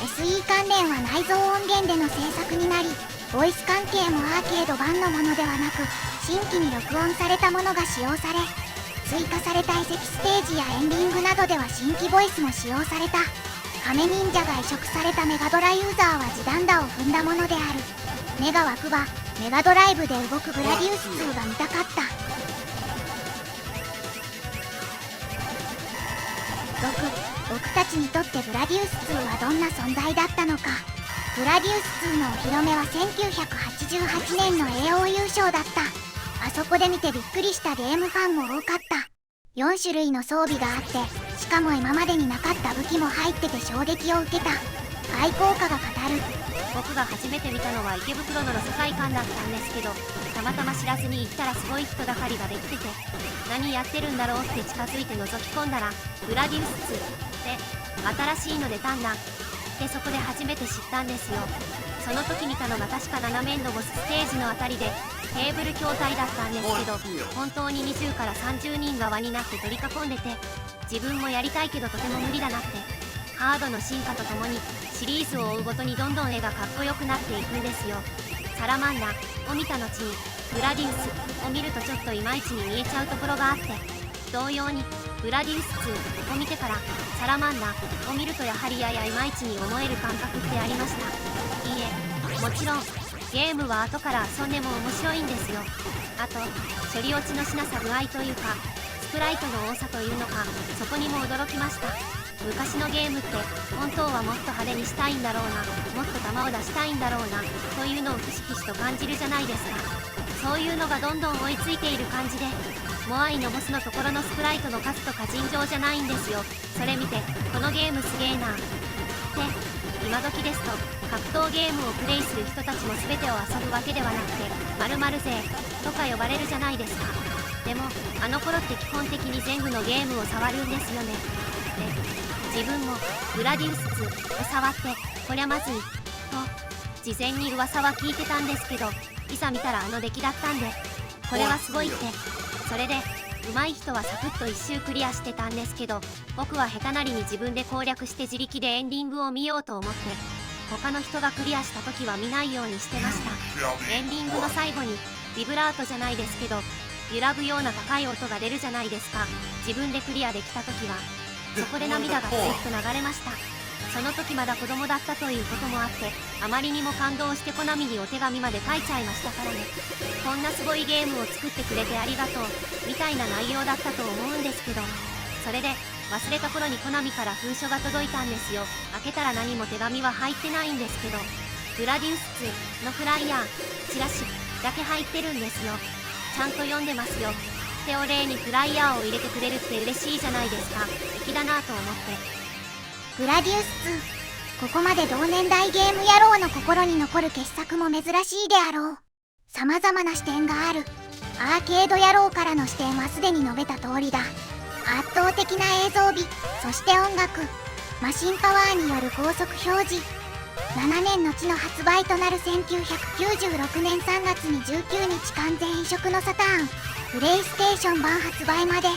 SE 関連は内蔵音源での制作になり、ボイス関係もアーケード版のものではなく新規に録音されたものが使用され、追加された遺跡ステージやエンディングなどでは新規ボイスも使用された。亀忍者が移植されたメガドラユーザーは地団打を踏んだものである。目が湧くばメガドライブで動くグラディウス2が見たかった。僕たちにとってグラディウス2はどんな存在だったのか。グラディウス2のお披露目は1988年の AO 優勝だった。あそこで見てびっくりしたゲームファンも多かった。4種類の装備があって、しかも今までになかった武器も入ってて衝撃を受けた。愛好家が語る。僕が初めて見たのは池袋の世界観だったんですけど、たまたま知らずに行ったらすごい人だかりができてて、何やってるんだろうって近づいて覗き込んだらグラディウス2で新しいの出たんだで、そこで初めて知ったんですよ。その時見たのが確か7面のボスステージのあたりでテーブル筐体だったんですけど、本当に20から30人が輪になって取り囲んでて、自分もやりたいけどとても無理だなって。ハードの進化とともにシリーズを追うごとにどんどん絵がかっこよくなっていくんですよ。サラマンダを見た後にグラディウスを見るとちょっといまいちに見えちゃうところがあって、同様にグラディウス2を見てからサラマンダを見るとやはりややいまいちに思える感覚ってありました。いいえ、もちろんゲームは後から遊んでも面白いんですよ。あと処理落ちのしなさ具合というかスプライトの多さというのか、そこにも驚きました。昔のゲームって本当はもっと派手にしたいんだろうな、もっと球を出したいんだろうなというのをひしひしと感じるじゃないですか。そういうのがどんどん追いついている感じで、モアイのボスのところのスプライトの数とか尋常じゃないんですよ。それ見てこのゲームすげえなって。今時ですと格闘ゲームをプレイする人たちも全てを遊ぶわけではなくて〇〇勢とか呼ばれるじゃないですか。でもあの頃って基本的に全部のゲームを触るんですよね。で自分もグラディウス2を触ってこりゃまずいと事前に噂は聞いてたんですけど、いざ見たらあの出来だったんで、これはすごいって。それで上手い人はサクッと一周クリアしてたんですけど、僕は下手なりに自分で攻略して自力でエンディングを見ようと思って、他の人がクリアした時は見ないようにしてました。エンディングの最後にビブラートじゃないですけど揺らぐような高い音が出るじゃないですか。自分でクリアできた時はそこで涙がついっと流れました。その時まだ子供だったということもあって、あまりにも感動してコナミにお手紙まで書いちゃいましたからね。こんなすごいゲームを作ってくれてありがとうみたいな内容だったと思うんですけど、それで忘れた頃にコナミから封書が届いたんですよ。開けたら何も手紙は入ってないんですけど、グラディウス2のフライヤーチラシだけ入ってるんですよ。ちゃんと読んでますよってお礼にフライヤーを入れてくれるって嬉しいじゃないですか。粋だなと思って。グラディウス2、ここまで同年代ゲーム野郎の心に残る傑作も珍しいであろう。様々な視点がある。アーケード野郎からの視点はすでに述べた通りだ。圧倒的な映像美、そして音楽、マシンパワーによる高速表示。7年後の発売となる1996年3月に19日完全移植のサターン、プレイステーション版発売まで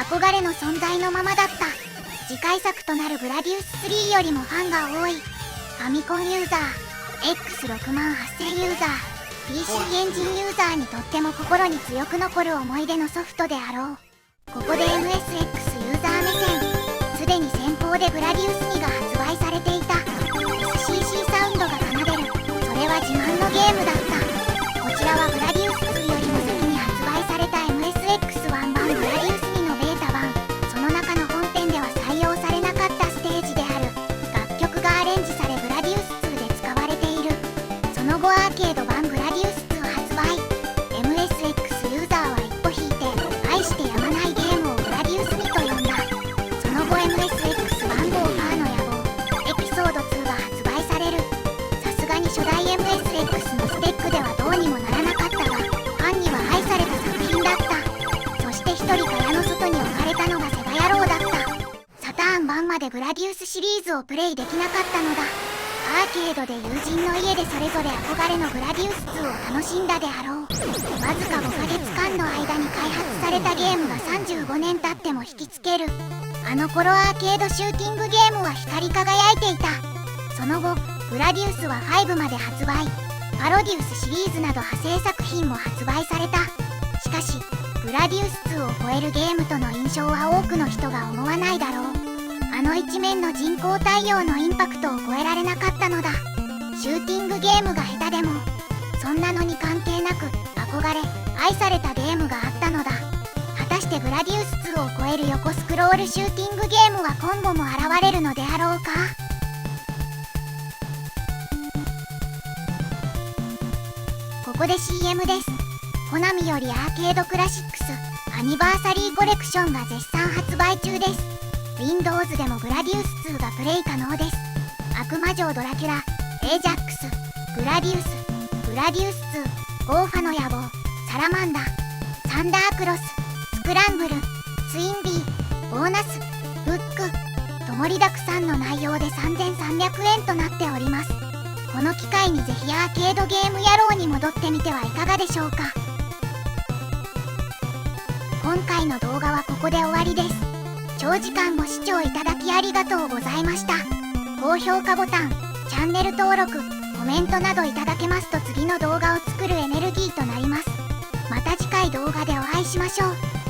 憧れの存在のままだった。次回作となるグラディウス3よりもファンが多い。ファミコンユーザー、X68000 ユーザー、PC エンジンユーザーにとっても心に強く残る思い出のソフトであろう。ここで MSX ユーザー目線、すでに先行でグラディウス2が発売されていた。 SCC サウンドが奏でる、それは自慢のゲームだった。こちらはグラディウス2よりも先に発売された MSX1 版グラディウス2のベータ版。その中の本編では採用されなかったステージである楽曲がアレンジされグラディウス2で使われている。その後アーケード版グラディウス2発売。 MSX ユーザーは一歩引いて愛してやまないゲームをグラディウス2と呼んだ。その後 MSX 番号ファーの野望エピソード2が発売される。さすがに初代 MSX のスペッ人か矢の外に置かれたのがセガ野郎だった。サターン版までグラディウスシリーズをプレイできなかったのだ。アーケードで友人の家でそれぞれ憧れのグラディウス2を楽しんだであろう。わずか5ヶ月間の間に開発されたゲームが35年経っても引きつける。あの頃アーケードシューティングゲームは光り輝いていた。その後グラディウスは5まで発売。パロディウスシリーズなど派生作品も発売された。しかしグラディウス2を超えるゲームとの印象は多くの人が思わないだろう。あの一面の人工太陽のインパクトを超えられなかったのだ。シューティングゲームが下手でもそんなのに関係なく憧れ愛されたゲームがあったのだ。果たしてグラディウス2を超える横スクロールシューティングゲームは今後も現れるのであろうか。ここで CM です。コナミよりアーケードクラシックスアニバーサリーコレクションが絶賛発売中です。Windows でもグラディウス2がプレイ可能です。悪魔城ドラキュラ、エージャックス、グラディウス、グラディウス2、ゴーファの野望、サラマンダ、サンダークロス、スクランブル、ツインビー、ボーナス、ブックと盛りだくさんの内容で3300円となっております。この機会にぜひアーケードゲーム野郎に戻ってみてはいかがでしょうか。今回の動画はここで終わりです。長時間ご視聴いただきありがとうございました。高評価ボタン、チャンネル登録、コメントなどいただけますと次の動画を作るエネルギーとなります。また次回動画でお会いしましょう。